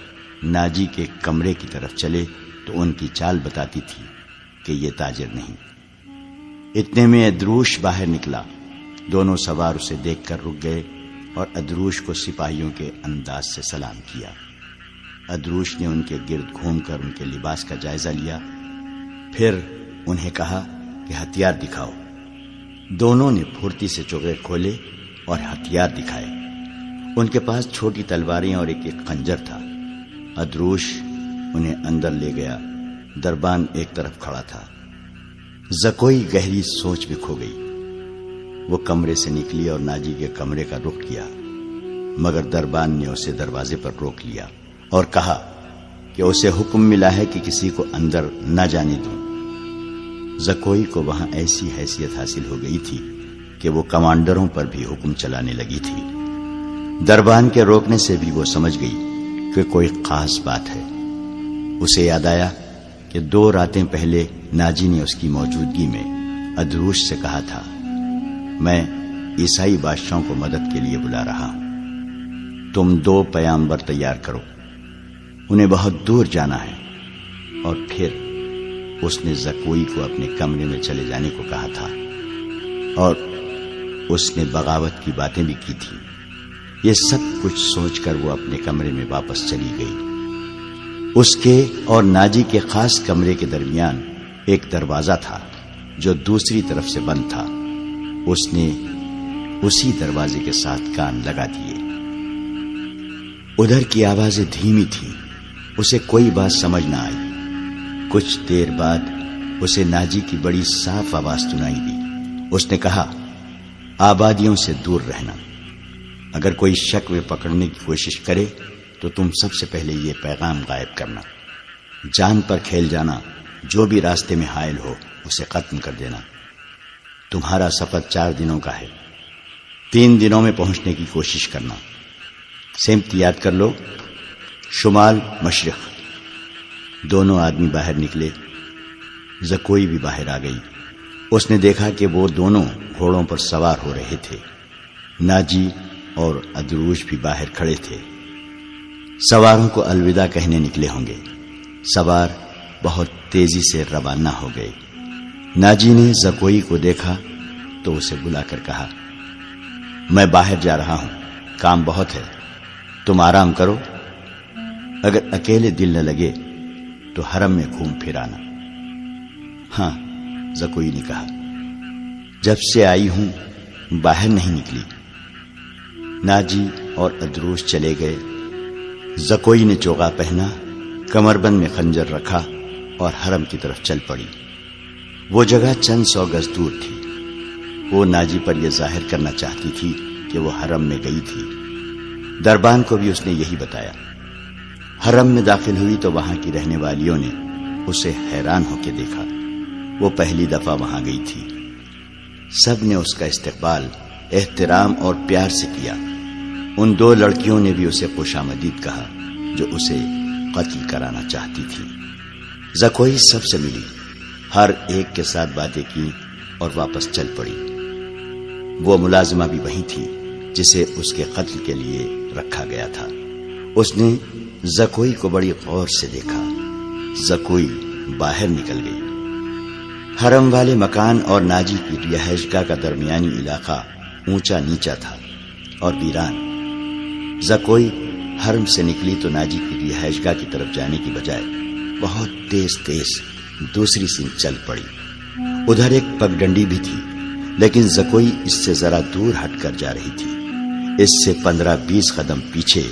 ناجی کے کمرے کی طرف چلے تو ان کی چال بتاتی تھی کہ یہ تاجر نہیں۔ اتنے میں ادروش باہر نکلا۔ دونوں سوار اسے دیکھ کر رک گئے اور ادروش کو سپاہیوں کے انداز سے سلام کیا۔ ادروش نے ان کے گرد گھوم کر ان کے لباس کا جائزہ لیا، پھر انہیں کہا کہ ہتھیار دکھاؤ۔ دونوں نے پھرتی سے چوغے کھولے اور ہتھیار دکھائے۔ ان کے پاس چھوٹی تلواریں اور ایک خنجر تھا۔ ادروش انہیں اندر لے گیا۔ دربان ایک طرف کھڑا تھا۔ زکوئی گہری سوچ میں کھو گئی۔ وہ کمرے سے نکلی اور ناجی کے کمرے کا رخ کیا، مگر دربان نے اسے دروازے پر روک لیا اور کہا کہ اسے حکم ملا ہے کہ کسی کو اندر نہ جانے دوں۔ زکوئی کو وہاں ایسی حیثیت حاصل ہو گئی تھی کہ وہ کمانڈروں پر بھی حکم چلانے لگی تھی۔ دربان کے روکنے سے بھی وہ سمجھ گئی کہ کوئی خاص بات ہے۔ اسے یاد آیا کہ 2 راتیں پہلے ناجی نے اس کی موجودگی میں ادروش سے کہا تھا، میں عیسائی بادشاہوں کو مدد کے لیے بلا رہا ہوں، تم 2 پیامبر تیار کرو، انہیں بہت دور جانا ہے۔ اور پھر اس نے زکوئی کو اپنے کمرے میں چلے جانے کو کہا تھا، اور اس نے بغاوت کی باتیں بھی کی تھی۔ یہ سب کچھ سوچ کر وہ اپنے کمرے میں واپس چلی گئی۔ اس کے اور ناجی کے خاص کمرے کے درمیان ایک دروازہ تھا جو دوسری طرف سے بند تھا۔ اس نے اسی دروازے کے ساتھ کان لگا دیے۔ ادھر کی آوازیں دھیمی تھیں، اسے کوئی بات سمجھ نہ آئی۔ کچھ دیر بعد اسے ناجی کی بڑی صاف آواز سنائی دی۔ اس نے کہا، آبادیوں سے دور رہنا، اگر کوئی شک میں پکڑنے کی کوشش کرے تو تم سب سے پہلے یہ پیغام غائب کرنا، جان پر کھیل جانا، جو بھی راستے میں حائل ہو اسے ختم کر دینا۔ تمہارا سفر 4 دنوں کا ہے، 3 دنوں میں پہنچنے کی کوشش کرنا۔ سمت یاد کر لو، شمال مشرق۔ دونوں آدمی باہر نکلے۔ زکوئی بھی باہر آ گئی۔ اس نے دیکھا کہ وہ دونوں گھوڑوں پر سوار ہو رہے تھے۔ ناجی اور ادروش بھی باہر کھڑے تھے۔ سواروں کو الوداع کہنے نکلے ہوں گے۔ سوار بہت تیزی سے روانہ ہو گئے۔ ناجی نے زکوئی کو دیکھا تو اسے بلا کر کہا، میں باہر جا رہا ہوں، کام بہت ہے، تم آرام کرو، اگر اکیلے دل نہ لگے تو حرم میں گھوم پھر آنا۔ ہاں، زکوئی نے کہا، جب سے آئی ہوں باہر نہیں نکلی۔ ناجی اور ادروس چلے گئے۔ زکوئی نے چوغا پہنا، کمر بند میں خنجر رکھا اور حرم کی طرف چل پڑی۔ وہ جگہ چند 100 گز دور تھی۔ وہ ناجی پر یہ ظاہر کرنا چاہتی تھی کہ وہ حرم میں گئی تھی۔ دربان کو بھی اس نے یہی بتایا۔ حرم میں داخل ہوئی تو وہاں کی رہنے والیوں نے اسے حیران ہو کے دیکھا۔ وہ پہلی دفعہ وہاں گئی تھی۔ سب نے اس کا استقبال احترام اور پیار سے کیا۔ ان 2 لڑکیوں نے بھی اسے خوش آمدید کہا جو اسے قتل کرانا چاہتی تھی۔ زکوئی سب سے ملی، ہر ایک کے ساتھ باتیں کی اور واپس چل پڑی۔ وہ ملازمہ بھی وہیں تھی جسے اس کے قتل کے لیے رکھا گیا تھا۔ اس نے زکوئی کو بڑی غور سے دیکھا۔ زکوئی باہر نکل گئی۔ حرم والے مکان اور ناجی کی رہائش گاہ کا درمیانی علاقہ اونچا نیچا تھا اور ویران۔ زکوئی حرم سے نکلی تو ناجی کی رہائش گاہ کی طرف جانے کی بجائے بہت تیز تیز دوسری سمت چل پڑی۔ ادھر ایک پگڈنڈی بھی تھی، لیکن زکوئی اس سے ذرا دور ہٹ کر جا رہی تھی۔ اس سے 15-20 قدم پیچھے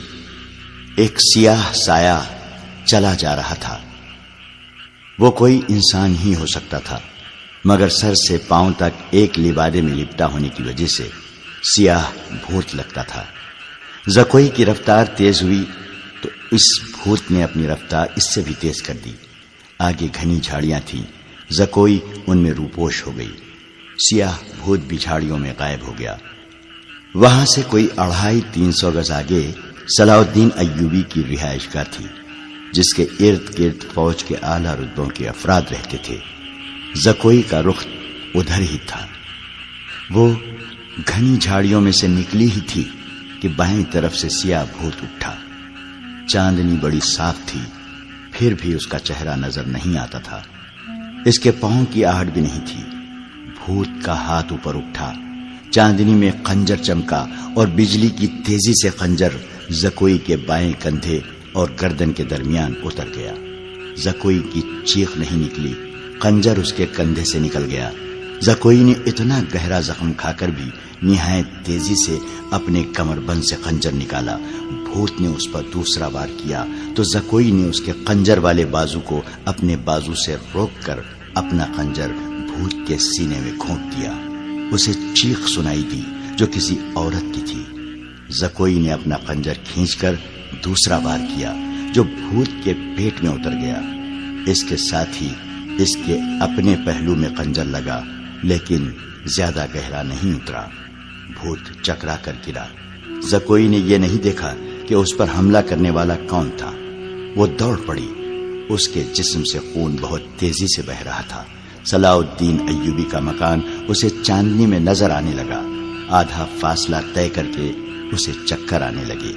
ایک سیاہ سایہ چلا جا رہا تھا۔ وہ کوئی انسان ہی ہو سکتا تھا، مگر سر سے پاؤں تک ایک لبادے میں لپٹا ہونے کی وجہ سے سیاہ بھوت لگتا تھا۔ زکوئی کی رفتار تیز ہوئی تو اس بھوت نے اپنی رفتار اس سے بھی تیز کر دی۔ آگے گھنی جھاڑیاں تھیں، زکوئی ان میں روپوش ہو گئی۔ سیاہ بھوت بھی جھاڑیوں میں غائب ہو گیا۔ وہاں سے کوئی 250-300 گز آگے صلاح الدین ایوبی کی رہائش گاہ تھی، جس کے ارد گرد فوج کے اعلیٰ رتبوں کے افراد رہتے تھے۔ زکوئی کا رخ ادھر ہی تھا۔ وہ گھنی جھاڑیوں میں سے نکلی ہی تھی کہ بائیں طرف سے سیاہ بھوت اٹھا۔ چاندنی بڑی صاف تھی، پھر بھی اس کا چہرہ نظر نہیں آتا تھا۔ اس کے پاؤں کی آہٹ بھی نہیں تھی۔ بھوت کا ہاتھ اوپر اٹھا، چاندنی میں خنجر چمکا اور بجلی کی تیزی سے خنجر زکوئی کے بائیں کندھے اور گردن کے درمیان اتر گیا۔ زکوئی کی چیخ نہیں نکلی، خنجر اس کے کندھے سے نکل گیا۔ زکوئی نے اتنا گہرا زخم کھا کر بھی نہایت تیزی سے اپنے کمر بند سے خنجر نکالا۔ بھوت نے اس پر دوسرا وار کیا تو زکوئی نے اس کے خنجر والے بازو کو اپنے بازو سے روک کر اپنا خنجر بھوت کے سینے میں گھونپ دیا۔ اسے چیخ سنائی دی جو کسی عورت کی تھی۔ زکوئی نے اپنا خنجر کھینچ کر دوسرا وار کیا جو بھوت کے پیٹ میں اتر گیا۔ اس کے ساتھ ہی اس کے اپنے پہلو میں خنجر لگا، لیکن زیادہ گہرا نہیں اترا۔ بھوت چکرا کر گرا۔ زکوئی نے یہ نہیں دیکھا کہ اس پر حملہ کرنے والا کون تھا۔ وہ دوڑ پڑی۔ اس کے جسم سے خون بہت تیزی سے بہہ رہا تھا۔ صلاح الدین ایوبی کا مکان اسے چاندنی میں نظر آنے لگا۔ آدھا فاصلہ طے کر کے اسے چکر آنے لگے۔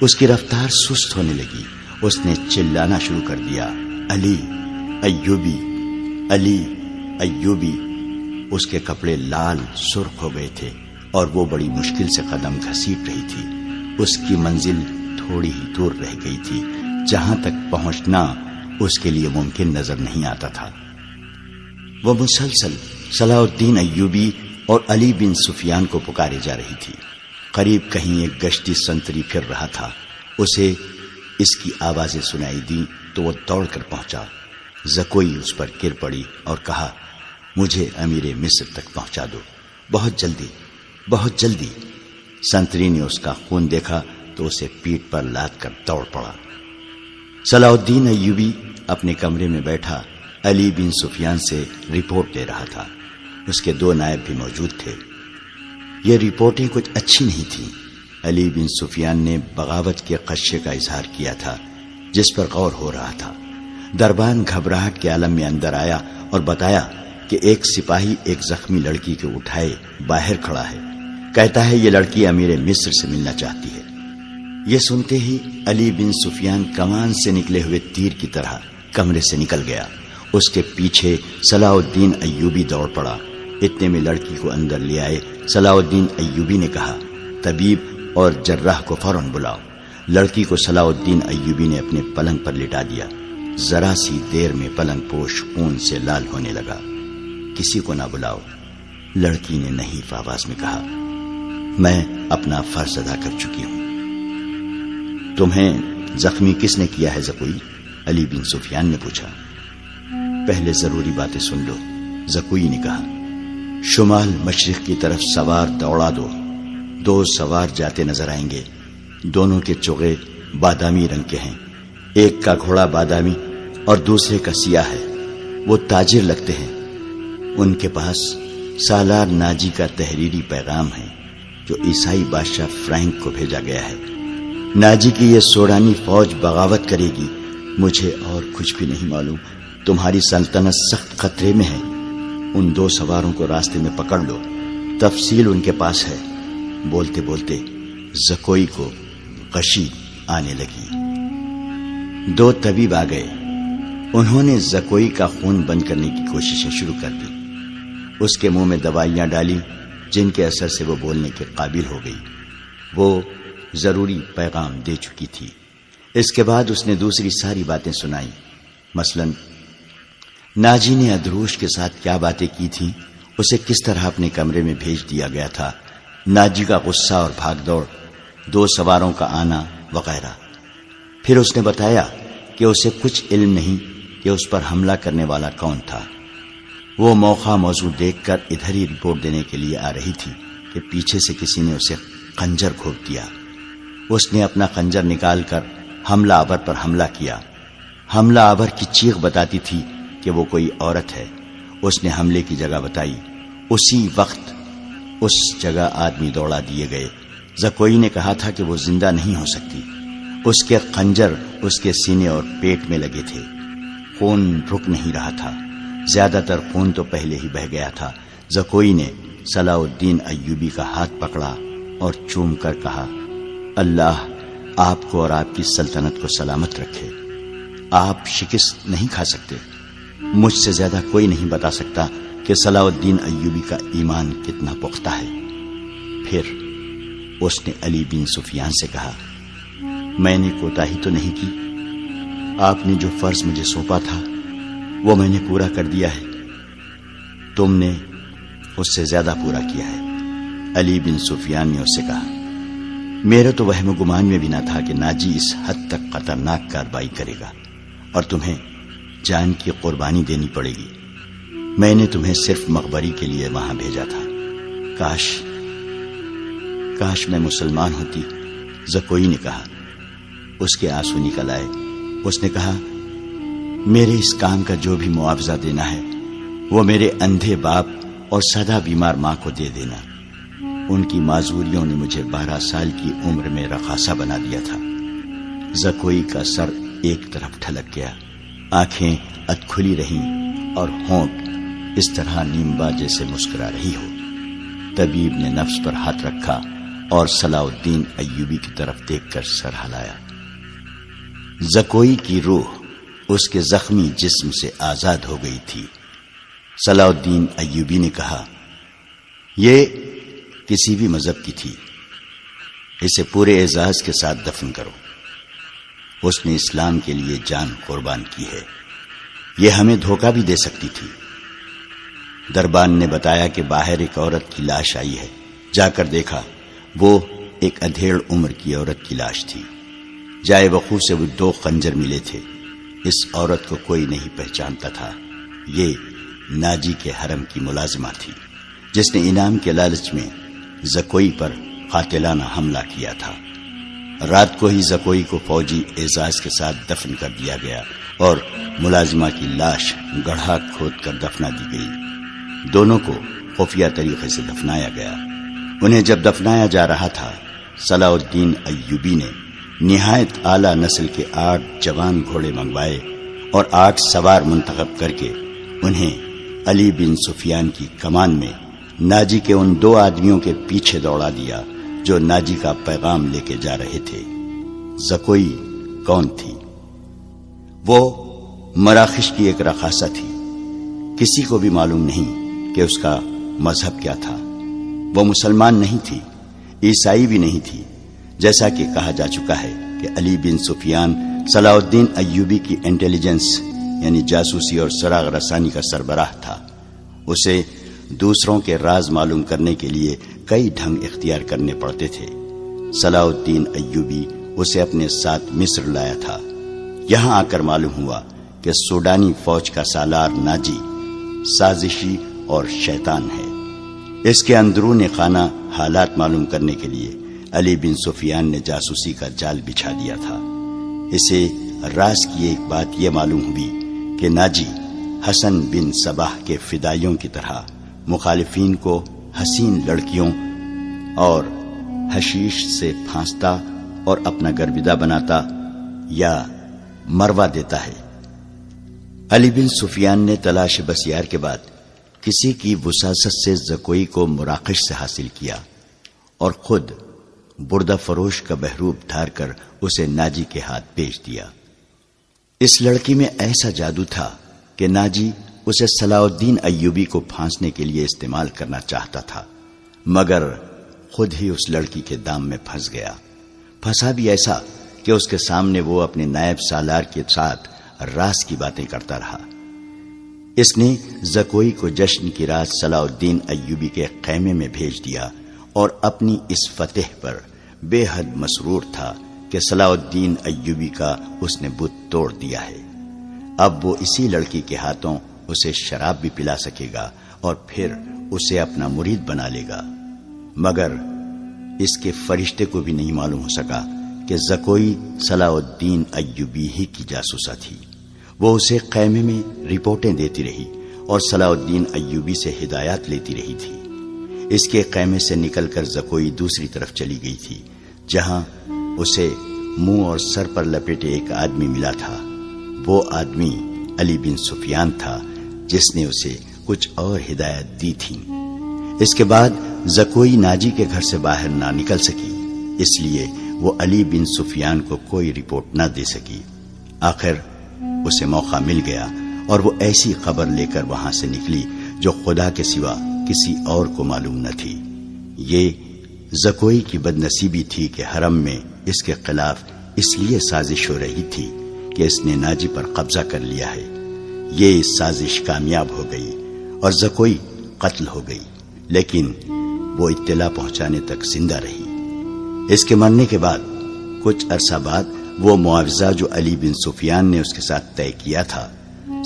اس کی رفتار سست ہونے لگی۔ اس نے چلانا شروع کر دیا، علی ایوبی، علی ایوبی۔ اس کے کپڑے لال سرخ ہو گئے تھے اور وہ بڑی مشکل سے قدم گھسیٹ رہی تھی۔ اس کی منزل تھوڑی ہی دور رہ گئی تھی، جہاں تک پہنچنا اس کے لیے ممکن نظر نہیں آتا تھا۔ وہ مسلسل صلاح الدین ایوبی اور علی بن سفیان کو پکارے جا رہی تھی۔ قریب کہیں ایک گشتی سنتری پھر رہا تھا۔ اسے اس کی آوازیں سنائی دی تو وہ دوڑ کر پہنچا۔ زکوئی اس پر گر پڑی اور کہا، مجھے امیر مصر تک پہنچا دو، بہت جلدی، بہت جلدی۔ سنتری نے اس کا خون دیکھا تو اسے پیٹھ پر لاد کر دوڑ پڑا۔ صلاح الدین ایوبی اپنے کمرے میں بیٹھا علی بن سفیان سے رپورٹ لے رہا تھا۔ اس کے 2 نائب بھی موجود تھے۔ یہ رپورٹیں کچھ اچھی نہیں تھیں۔ علی بن سفیان نے بغاوت کے خدشے کا اظہار کیا تھا جس پر غور ہو رہا تھا۔ دربان گھبراہٹ کے عالم میں اندر آیا اور بتایا کہ ایک سپاہی ایک زخمی لڑکی کو اٹھائے باہر کھڑا ہے، کہتا ہے یہ لڑکی امیر مصر سے ملنا چاہتی ہے۔ یہ سنتے ہی علی بن سفیان کمان سے نکلے ہوئے تیر کی طرح کمرے سے نکل گیا۔ اس کے پیچھے صلاح الدین ایوبی دوڑ پڑا۔ اتنے میں لڑکی کو اندر لے آئے۔ صلاح الدین ایوبی نے کہا، طبیب اور جراح کو فوراً بلاؤ۔ لڑکی کو صلاح الدین ایوبی نے اپنے پلنگ پر لٹا دیا۔ ذرا سی دیر میں پلنگ پوش خون سے لال ہونے لگا۔ کسی کو نہ بلاؤ، لڑکی نے نحیف آواز میں کہا، میں اپنا فرض ادا کر چکی ہوں۔ تمہیں زخمی کس نے کیا ہے زکوئی؟ علی بن سفیان نے پوچھا۔ پہلے ضروری باتیں سن لو، زکوئی نے کہا۔ شمال مشرق کی طرف سوار دوڑا دو۔ 2 سوار جاتے نظر آئیں گے۔ دونوں کے چوغے بادامی رنگ کے ہیں۔ ایک کا گھوڑا بادامی اور دوسرے کا سیاہ ہے۔ وہ تاجر لگتے ہیں۔ ان کے پاس سالار ناجی کا تحریری پیغام ہے جو عیسائی بادشاہ فرینک کو بھیجا گیا ہے۔ ناجی کی یہ سوڈانی فوج بغاوت کرے گی۔ مجھے اور کچھ بھی نہیں معلوم۔ تمہاری سلطنت سخت خطرے میں ہے۔ ان 2 سواروں کو راستے میں پکڑ لو، تفصیل ان کے پاس ہے۔ بولتے بولتے زکوئی کو غشی آنے لگی۔ 2 طبیب آ گئے۔ انہوں نے زکوئی کا خون بند کرنے کی کوششیں شروع کر دی۔ اس کے منہ میں دوائیاں ڈالی جن کے اثر سے وہ بولنے کے قابل ہو گئی۔ وہ ضروری پیغام دے چکی تھی۔ اس کے بعد اس نے دوسری ساری باتیں سنائیں، مثلا ناجی نے ادروش کے ساتھ کیا باتیں کی تھیں، اسے کس طرح اپنے کمرے میں بھیج دیا گیا تھا، ناجی کا غصہ اور بھاگ دوڑ، 2 سواروں کا آنا وغیرہ۔ پھر اس نے بتایا کہ اسے کچھ علم نہیں کہ اس پر حملہ کرنے والا کون تھا۔ وہ موقع موضوع دیکھ کر ادھر ہی رپورٹ دینے کے لیے آ رہی تھی کہ پیچھے سے کسی نے اسے خنجر گھونپ دیا۔ اس نے اپنا خنجر نکال کر حملہ آور پر حملہ کیا۔ حملہ آور کی چیخ بتاتی تھی کہ وہ کوئی عورت ہے۔ اس نے حملے کی جگہ بتائی۔ اسی وقت اس جگہ آدمی دوڑا دیے گئے۔ زکوئی نے کہا تھا کہ وہ زندہ نہیں ہو سکتی۔ اس کے خنجر اس کے سینے اور پیٹ میں لگے تھے۔ خون رک نہیں رہا تھا۔ زیادہ تر خون تو پہلے ہی بہہ گیا تھا۔ زکوئی نے صلاح الدین ایوبی کا ہاتھ پکڑا اور چوم کر کہا، اللہ آپ کو اور آپ کی سلطنت کو سلامت رکھے۔ آپ شکست نہیں کھا سکتے۔ مجھ سے زیادہ کوئی نہیں بتا سکتا کہ صلاح الدین ایوبی کا ایمان کتنا پختہ ہے۔ پھر اس نے علی بن سفیان سے کہا، میں نے کوتاہی تو نہیں کی؟ آپ نے جو فرض مجھے سونپا تھا وہ میں نے پورا کر دیا ہے۔ تم نے اس سے زیادہ پورا کیا ہے۔ علی بن سفیان نے اس سے کہا، میرے تو وہم و گمان میں بھی نہ تھا کہ ناجی اس حد تک خطرناک کارروائی کرے گا اور تمہیں جان کی قربانی دینی پڑے گی۔ میں نے تمہیں صرف مخبری کے لیے وہاں بھیجا تھا۔ کاش میں مسلمان ہوتی، زکوئی نے کہا۔ اس کے آنسو نکل آئے۔ اس نے کہا، میرے اس کام کا جو بھی معاوضہ دینا ہے وہ میرے اندھے باپ اور سدا بیمار ماں کو دے دینا۔ ان کی معذوریوں نے مجھے 12 سال کی عمر میں رقاصہ بنا دیا تھا۔ زکوئی کا سر ایک طرف ڈھلک گیا، آنکھیں ادکھلی رہیں اور ہونٹ اس طرح نیمبا جیسے مسکرا رہی ہو۔ طبیب نے نفس پر ہاتھ رکھا اور صلاح الدین ایوبی کی طرف دیکھ کر سر ہلایا۔ زکوئی کی روح اس کے زخمی جسم سے آزاد ہو گئی تھی۔ صلاح الدین ایوبی نے کہا، یہ کسی بھی مذہب کی تھی، اسے پورے اعزاز کے ساتھ دفن کرو۔ اس نے اسلام کے لیے جان قربان کی ہے، یہ ہمیں دھوکہ بھی دے سکتی تھی۔ دربان نے بتایا کہ باہر ایک عورت کی لاش آئی ہے۔ جا کر دیکھا، وہ ایک ادھیڑ عمر کی عورت کی لاش تھی۔ جائے وقوع سے وہ 2 خنجر ملے تھے۔ اس عورت کو کوئی نہیں پہچانتا تھا۔ یہ ناجی کے حرم کی ملازمہ تھی جس نے انعام کے لالچ میں زکوئی پر قاتلانہ حملہ کیا تھا۔ رات کو ہی زکوئی کو فوجی اعزاز کے ساتھ دفن کر دیا گیا اور ملازمہ کی لاش گڑھا کھود کر دفنا دی گئی۔ دونوں کو خفیہ طریقے سے دفنایا گیا۔ انہیں جب دفنایا جا رہا تھا، صلاح الدین ایوبی نے نہایت اعلیٰ نسل کے 8 جوان گھوڑے منگوائے اور 8 سوار منتخب کر کے انہیں علی بن سفیان کی کمان میں ناجی کے ان 2 آدمیوں کے پیچھے دوڑا دیا جو ناجی کا پیغام لے کے جا رہے تھے۔ زکوئی کون تھی؟ وہ مراخش کی ایک رقاصہ تھی. کسی کو بھی معلوم نہیں کہ اس کا مذہب کیا تھا. وہ مسلمان نہیں تھی، عیسائی بھی نہیں تھی. جیسا کہ کہا جا چکا ہے کہ علی بن سفیان صلاح الدین ایوبی کی انٹیلیجنس یعنی جاسوسی اور سراغ رسانی کا سربراہ تھا. اسے دوسروں کے راز معلوم کرنے کے لیے کئی ڈھنگ اختیار کرنے پڑتے تھے. صلاح الدین ایوبی اسے اپنے ساتھ مصر لایا تھا. یہاں آ کر معلوم ہوا کہ سوڈانی فوج کا سالار ناجی سازشی اور شیطان ہے. اس کے اندرون خانہ حالات معلوم کرنے کے لیے علی بن سفیان نے جاسوسی کا جال بچھا دیا تھا. اسے راز کی ایک بات یہ معلوم ہوئی کہ ناجی حسن بن صباح کے فدائیوں کی طرح مخالفین کو حسین لڑکیوں اور حشیش سے پھانستا اور اپنا گرویدہ بناتا یا مروا دیتا ہے. علی بن سفیان نے تلاش بسیار کے بعد کسی کی وساست سے زکوئی کو مراکش سے حاصل کیا اور خود بردہ فروش کا بہروپ دھار کر اسے ناجی کے ہاتھ بیچ دیا. اس لڑکی میں ایسا جادو تھا کہ ناجی اسے صلاح الدین ایوبی کو پھانسنے کے لیے استعمال کرنا چاہتا تھا، مگر خود ہی اس لڑکی کے دام میں پھنس گیا. پھنسا بھی ایسا کہ اس کے سامنے وہ اپنے نائب سالار کے ساتھ راز کی باتیں کرتا رہا. اس نے زکوئی کو جشن کی رات صلاح الدین ایوبی کے خیمے میں بھیج دیا اور اپنی اس فتح پر بے حد مسرور تھا کہ صلاح الدین ایوبی کا اس نے بت توڑ دیا ہے. اب وہ اسی لڑکی کے ہاتھوں اسے شراب بھی پلا سکے گا اور پھر اسے اپنا مرید بنا لے گا. مگر اس کے فرشتے کو بھی نہیں معلوم ہو سکا کہ زکوئی صلاح الدین ایوبی ہی کی جاسوسہ تھی. وہ اسے خیمے میں رپورٹیں دیتی رہی اور صلاح الدین ایوبی سے ہدایات لیتی رہی تھی. اس کے خیمے سے نکل کر زکوئی دوسری طرف چلی گئی تھی، جہاں اسے منہ اور سر پر لپیٹے ایک آدمی ملا تھا. وہ آدمی علی بن سفیان تھا جس نے اسے کچھ اور ہدایت دی تھی. اس کے بعد زکوئی ناجی کے گھر سے باہر نہ نکل سکی، اس لیے وہ علی بن سفیان کو کوئی رپورٹ نہ دے سکی. آخر اسے موقع مل گیا اور وہ ایسی خبر لے کر وہاں سے نکلی جو خدا کے سوا کسی اور کو معلوم نہ تھی. یہ زکوئی کی بد نصیبی تھی کہ حرم میں اس کے خلاف اس لیے سازش ہو رہی تھی کہ اس نے ناجی پر قبضہ کر لیا ہے. یہ سازش کامیاب ہو گئی اور زکوئی قتل ہو گئی، لیکن وہ اطلاع پہنچانے تک زندہ رہی. اس کے مرنے کے بعد کچھ عرصہ بعد وہ معاوضہ جو علی بن سفیان نے اس کے ساتھ طے کیا تھا،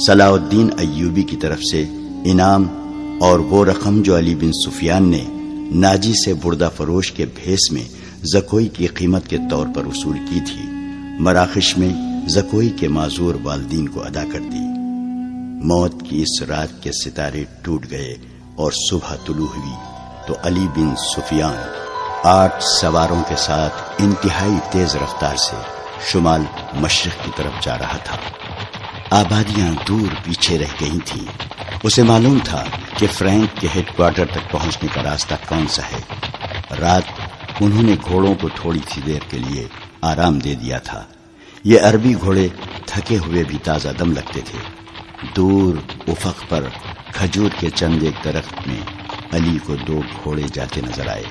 صلاح الدین ایوبی کی طرف سے انعام اور وہ رقم جو علی بن سفیان نے ناجی سے بردہ فروش کے بھیس میں زکوئی کی قیمت کے طور پر وصول کی تھی، مراکش میں زکوئی کے معذور والدین کو ادا کر دی. موت کی اس رات کے ستارے ٹوٹ گئے اور صبح طلوع ہوئی تو علی بن سفیان 8 سواروں کے ساتھ انتہائی تیز رفتار سے شمال مشرق کی طرف جا رہا تھا. آبادیاں دور پیچھے رہ گئی تھیں. اسے معلوم تھا کہ فرینک کے ہیڈ کوارٹر تک پہنچنے کا راستہ کون سا ہے. رات انہوں نے گھوڑوں کو تھوڑی سی دیر کے لیے آرام دے دیا تھا. یہ عربی گھوڑے تھکے ہوئے بھی تازہ دم لگتے تھے. دور افق پر کھجور کے چند ایک درخت میں علی کو 2 گھوڑے جاتے نظر آئے.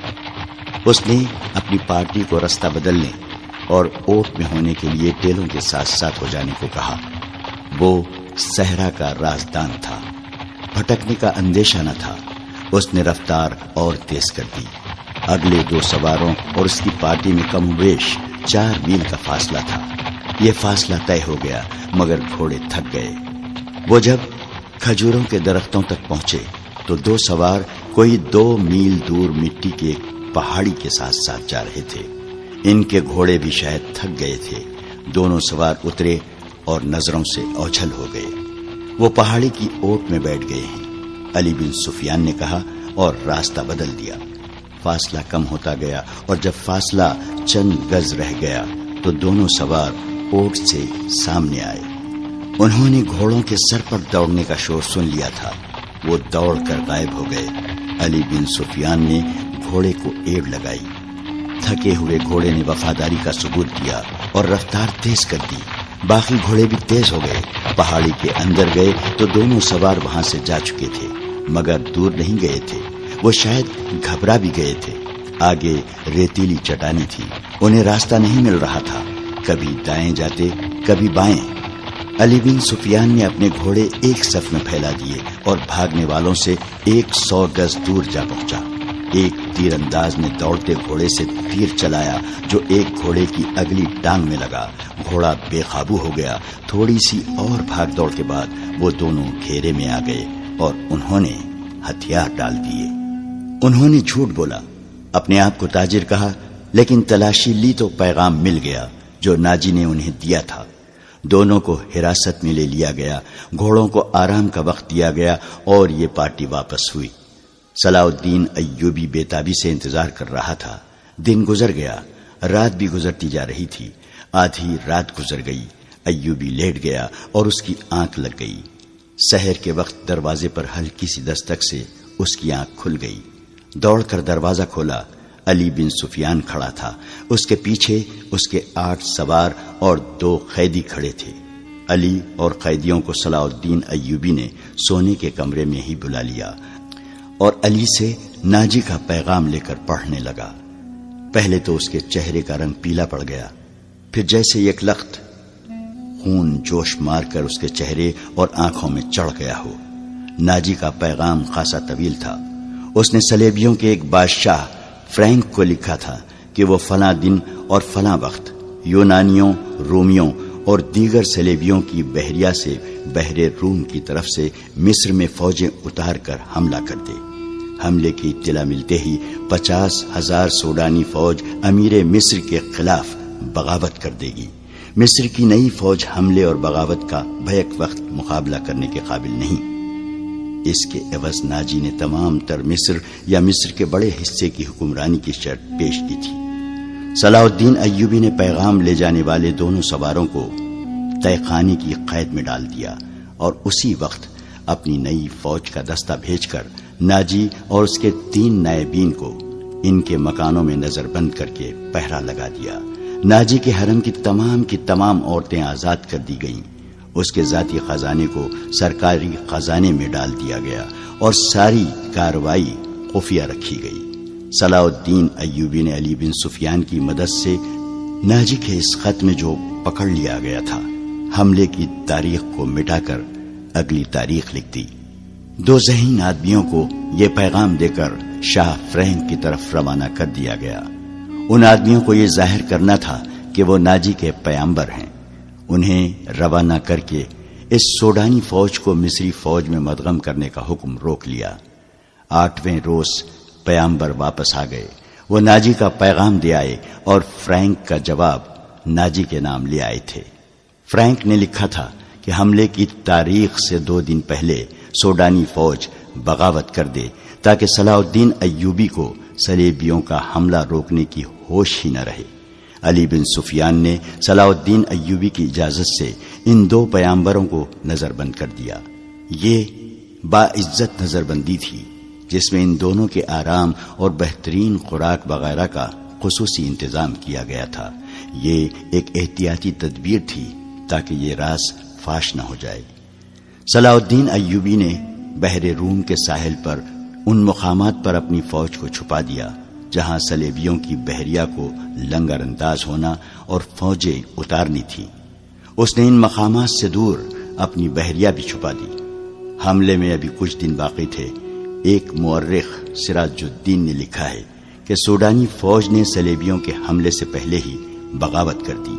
اس نے اپنی پارٹی کو رستہ بدلنے اور اوٹ میں ہونے کے لیے ٹیلوں کے ساتھ ساتھ ہو جانے کو کہا. وہ صحرا کا رازدان تھا، بھٹکنے کا اندیشہ نہ تھا. اس نے رفتار اور تیز کر دی. اگلے 2 سواروں اور اس کی پارٹی میں کم و بیش 4 میل کا فاصلہ تھا. یہ فاصلہ طے ہو گیا مگر گھوڑے تھک گئے. وہ جب کھجوروں کے درختوں تک پہنچے تو 2 سوار کوئی 2 میل دور مٹی کے ایک پہاڑی کے ساتھ ساتھ جا رہے تھے. ان کے گھوڑے بھی شاید تھک گئے تھے. دونوں سوار اترے اور نظروں سے اوجھل ہو گئے. وہ پہاڑی کی اوٹ میں بیٹھ گئے ہیں، علی بن سفیان نے کہا اور راستہ بدل دیا. فاصلہ کم ہوتا گیا اور جب فاصلہ چند گز رہ گیا تو دونوں سوار اوٹ سے سامنے آئے. انہوں نے گھوڑوں کے سر پر دوڑنے کا شور سن لیا تھا. وہ دوڑ کر غائب ہو گئے. علی بن سفیان نے گھوڑے کو ایڑ لگائی. تھکے ہوئے گھوڑے نے وفاداری کا ثبوت دیا اور رفتار تیز کر دی. باقی گھوڑے بھی تیز ہو گئے، پہاڑی کے اندر گئے تو دونوں سوار وہاں سے جا چکے تھے، مگر دور نہیں گئے تھے، وہ شاید گھبرا بھی گئے تھے۔ آگے ریتیلی چٹانی تھی، انہیں راستہ نہیں مل رہا تھا، کبھی دائیں جاتے کبھی بائیں۔ علی بن سفیان نے اپنے گھوڑے ایک صف میں پھیلا دیے اور بھاگنے والوں سے 100 گز دور جا پہنچا۔ ایک تیر انداز نے دوڑتے گھوڑے سے تیر چلایا جو ایک گھوڑے کی اگلی ٹانگ میں لگا، گھوڑا بے قابو ہو گیا۔ تھوڑی سی اور بھاگ دوڑ کے بعد وہ دونوں گھیرے میں آ گئے اور انہوں نے ہتھیار ڈال دیے۔ انہوں نے جھوٹ بولا، اپنے آپ کو تاجر کہا، لیکن تلاشی لی تو پیغام مل گیا جو ناجی نے انہیں دیا تھا۔ دونوں کو حراست میں لے لیا گیا، گھوڑوں کو آرام کا وقت دیا گیا اور یہ پارٹی واپس ہوئی۔ صلاح الدین ایوبی بےتابی سے انتظار کر رہا تھا۔ دن گزر گیا، رات بھی گزرتی جا رہی تھی۔ آدھی رات گزر گئی، ایوبی لیٹ گیا اور اس کی آنکھ لگ گئی۔ سحر کے وقت دروازے پر ہلکی سی دستک سے اس کی آنکھ کھل گئی۔ دوڑ کر دروازہ کھولا، علی بن سفیان کھڑا تھا، اس کے پیچھے اس کے 8 سوار اور 2 قیدی کھڑے تھے۔ علی اور قیدیوں کو صلاح الدین ایوبی نے سونے کے کمرے میں ہی بلا لیا اور علی سے ناجی کا پیغام لے کر پڑھنے لگا۔ پہلے تو اس کے چہرے کا رنگ پیلا پڑ گیا، پھر جیسے یک لخت خون جوش مار کر اس کے چہرے اور آنکھوں میں چڑھ گیا ہو۔ ناجی کا پیغام خاصا طویل تھا۔ اس نے صلیبیوں کے ایک بادشاہ فرینک کو لکھا تھا کہ وہ فلاں دن اور فلاں وقت یونانیوں، رومیوں اور دیگر صلیبیوں کی بحریہ سے بحر روم کی طرف سے مصر میں فوجیں اتار کر حملہ کر دے۔ حملے کی اطلاع ملتے ہی 50,000 سوڈانی فوج امیر مصر کے خلاف بغاوت کر دے گی۔ مصر کی نئی فوج حملے اور بغاوت کا بیک وقت مقابلہ کرنے کے قابل نہیں۔ اس کے عوض ناجی نے تمام تر مصر یا مصر کے بڑے حصے کی حکمرانی کی شرط پیش کی تھی۔ صلاح الدین ایوبی نے پیغام لے جانے والے دونوں سواروں کو طے خانے کی قید میں ڈال دیا اور اسی وقت اپنی نئی فوج کا دستہ بھیج کر ناجی اور اس کے 3 نائبین کو ان کے مکانوں میں نظر بند کر کے پہرا لگا دیا۔ ناجی کے حرم کی تمام عورتیں آزاد کر دی گئیں۔ اس کے ذاتی خزانے کو سرکاری خزانے میں ڈال دیا گیا اور ساری کارروائی خفیہ رکھی گئی۔ صلاح الدین ایوبی نے علی بن سفیان کی مدد سے ناجی کے اس خط میں جو پکڑ لیا گیا تھا، حملے کی تاریخ کو مٹا کر اگلی تاریخ لکھ دی۔ 2 ذہین آدمیوں کو یہ پیغام دے کر شاہ فرینک کی طرف روانہ کر دیا گیا۔ ان آدمیوں کو یہ ظاہر کرنا تھا کہ وہ ناجی کے پیامبر ہیں۔ انہیں روانہ کر کے اس سوڈانی فوج کو مصری فوج میں مدغم کرنے کا حکم روک لیا۔ 8ویں روز پیامبر واپس آ گئے۔ وہ ناجی کا پیغام دے آئے اور فرینک کا جواب ناجی کے نام لے آئے تھے۔ فرینک نے لکھا تھا کہ حملے کی تاریخ سے 2 دن پہلے سوڈانی فوج بغاوت کر دے تاکہ صلاح الدین ایوبی کو صلیبیوں کا حملہ روکنے کی ہوش ہی نہ رہے۔ علی بن سفیان نے صلاح الدین ایوبی کی اجازت سے ان 2 پیامبروں کو نظر بند کر دیا۔ یہ باعزت نظر بندی تھی جس میں ان دونوں کے آرام اور بہترین خوراک وغیرہ کا خصوصی انتظام کیا گیا تھا۔ یہ ایک احتیاطی تدبیر تھی تاکہ یہ راز فاش نہ ہو جائے۔ صلاح الدین ایوبی نے بحر روم کے ساحل پر ان مقامات پر اپنی فوج کو چھپا دیا جہاں صلیبیوں کی بحریہ کو لنگر انداز ہونا اور فوجیں اتارنی تھی۔ اس نے ان مقامات سے دور اپنی بحریہ بھی چھپا دی۔ حملے میں ابھی کچھ دن باقی تھے۔ ایک مورخ سراج الدین نے لکھا ہے کہ سوڈانی فوج نے صلیبیوں کے حملے سے پہلے ہی بغاوت کر دی،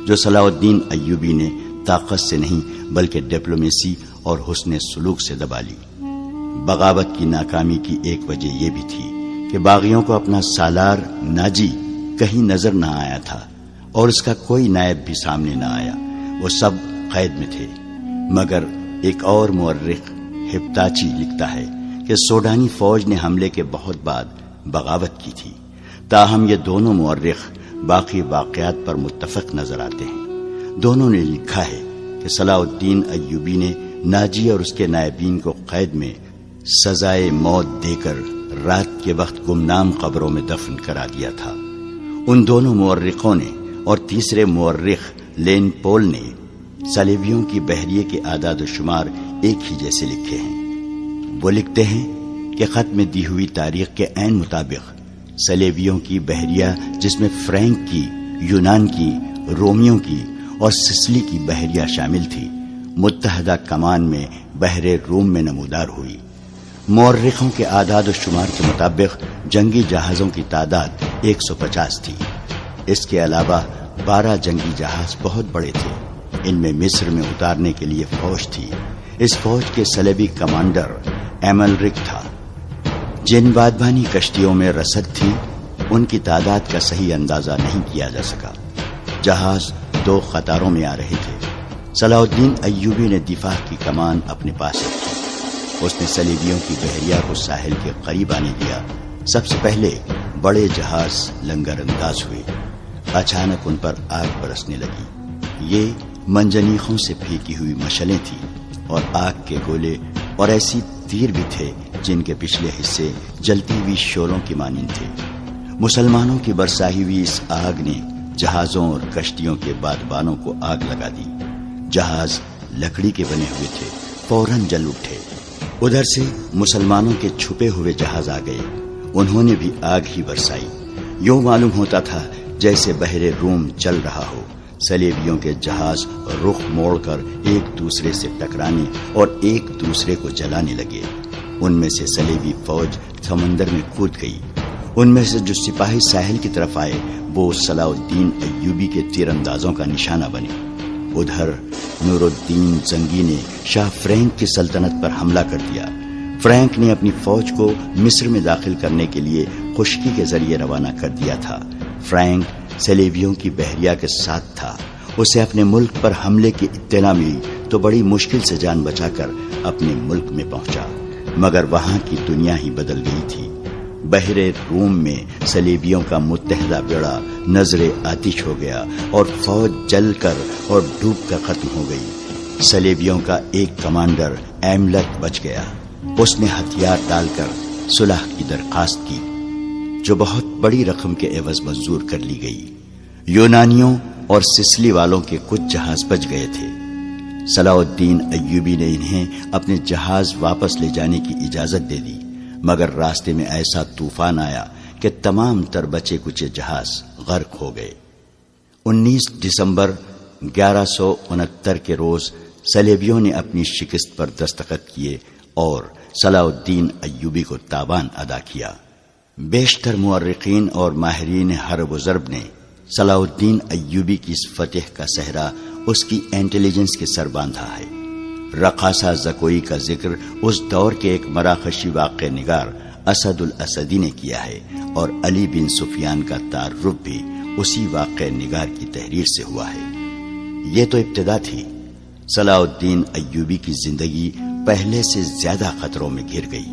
جو صلاح الدین ایوبی نے طاقت سے نہیں بلکہ ڈپلومیسی اور حسن سلوک سے دبا لی۔ بغاوت کی ناکامی کی ایک وجہ یہ بھی تھی کہ باغیوں کو اپنا سالار ناجی کہیں نظر نہ آیا تھا اور اس کا کوئی نائب بھی سامنے نہ آیا۔ وہ سب قید میں تھے۔ مگر ایک اور مورخ ہپتاچی لکھتا ہے کہ سوڈانی فوج نے حملے کے بہت بعد بغاوت کی تھی۔ تاہم یہ دونوں مورخ باقی واقعات پر متفق نظر آتے ہیں۔ دونوں نے لکھا ہے کہ صلاح الدین ایوبی نے ناجی اور اس کے نائبین کو قید میں سزائے موت دے کر رات کے وقت گمنام قبروں میں دفن کرا دیا تھا۔ ان دونوں مورخوں نے اور تیسرے مورخ لین پول نے صلیبیوں کی بحریے کے اعداد و شمار ایک ہی جیسے لکھے ہیں۔ وہ لکھتے ہیں کہ خط میں دی ہوئی تاریخ کے عین مطابق صلیبیوں کی بحریہ، جس میں فرینک کی، یونان کی، رومیوں کی اور سسلی کی بحریہ شامل تھی، متحدہ کمان میں بحر روم میں نمودار ہوئی۔ مورخوں کے اعداد و شمار کے مطابق جنگی جہازوں کی تعداد 150 تھی۔ اس کے علاوہ 12 جنگی جہاز بہت بڑے تھے۔ ان میں مصر میں اتارنے کے لیے فوج تھی۔ اس فوج کے صلیبی کمانڈر ایملرک تھا۔ جن بادبانی کشتیوں میں رسد تھی، ان کی تعداد کا صحیح اندازہ نہیں کیا جا سکا۔ جہاز 2 قطاروں میں آ رہے تھے۔ صلاح الدین ایوبی نے دفاع کی کمان اپنے پاس رکھی۔ اس نے صلیبیوں کی بحریہ کو ساحل کے قریب آنے دیا۔ سب سے پہلے بڑے جہاز لنگر انداز ہوئے۔ اچانک ان پر آگ برسنے لگی۔ یہ منجنیقوں سے پھینکی ہوئی مشعلیں تھیں اور آگ کے گولے اور ایسی تیر بھی تھے جن کے پچھلے حصے جلتی ہوئی شعلوں کی مانند تھے۔ مسلمانوں کی برسائی ہوئی اس آگ نے جہازوں اور کشتیوں کے بادبانوں کو آگ لگا دی۔ جہاز لکڑی کے بنے ہوئے تھے، فوراً جل اٹھے۔ ادھر سے مسلمانوں کے چھپے ہوئے جہاز آ گئے، انہوں نے بھی آگ ہی برسائی۔ یوں معلوم ہوتا تھا جیسے بحر روم چل رہا ہو۔ صلیبیوں کے جہاز رخ موڑ کر ایک دوسرے سے ٹکرانے اور ایک دوسرے کو جلانے لگے۔ ان میں سے صلیبی فوج سمندر میں کود گئی۔ ان میں سے جو سپاہی ساحل کی طرف آئے وہ صلاح الدین ایوبی کے تیر اندازوں کا نشانہ بنے۔ ادھر نور الدین زنگی نے شاہ فرینک کی سلطنت پر حملہ کر دیا۔ فرینک نے اپنی فوج کو مصر میں داخل کرنے کے لیے خشکی کے ذریعے روانہ کر دیا تھا۔ فرینک صلیبیوں کی بحریہ کے ساتھ تھا۔ اسے اپنے ملک پر حملے کی اطلاع ملی تو بڑی مشکل سے جان بچا کر اپنے ملک میں پہنچا، مگر وہاں کی دنیا ہی بدل گئی تھی۔ بحر روم میں صلیبیوں کا متحدہ بیڑا نظر آتش ہو گیا اور فوج جل کر اور ڈوب کر ختم ہو گئی۔ صلیبیوں کا ایک کمانڈر ایملک بچ گیا۔ اس نے ہتھیار ڈال کر صلح کی درخواست کی، جو بہت بڑی رقم کے عوض منظور کر لی گئی۔ یونانیوں اور سسلی والوں کے کچھ جہاز بچ گئے تھے۔ صلاح الدین ایوبی نے انہیں اپنے جہاز واپس لے جانے کی اجازت دے دی، مگر راستے میں ایسا طوفان آیا کہ تمام تر بچے کچے جہاز غرق ہو گئے۔ 19 دسمبر 1169 کے روز صلیبیوں نے اپنی شکست پر دستخط کیے اور صلاح الدین ایوبی کو تاوان ادا کیا۔ بیشتر مورخین اور ماہرین حرب و ضرب نے صلاح الدین ایوبی کی اس فتح کا صحرا اس کی انٹیلیجنس کے سر باندھا ہے۔ رقاصہ زکوئی کا ذکر اس دور کے ایک مراکشی واقع نگار اسد الاسدی نے کیا ہے، اور علی بن سفیان کا تعارف بھی اسی واقع نگار کی تحریر سے ہوا ہے۔ یہ تو ابتدا تھی۔ صلاح الدین ایوبی کی زندگی پہلے سے زیادہ خطروں میں گھر گئی۔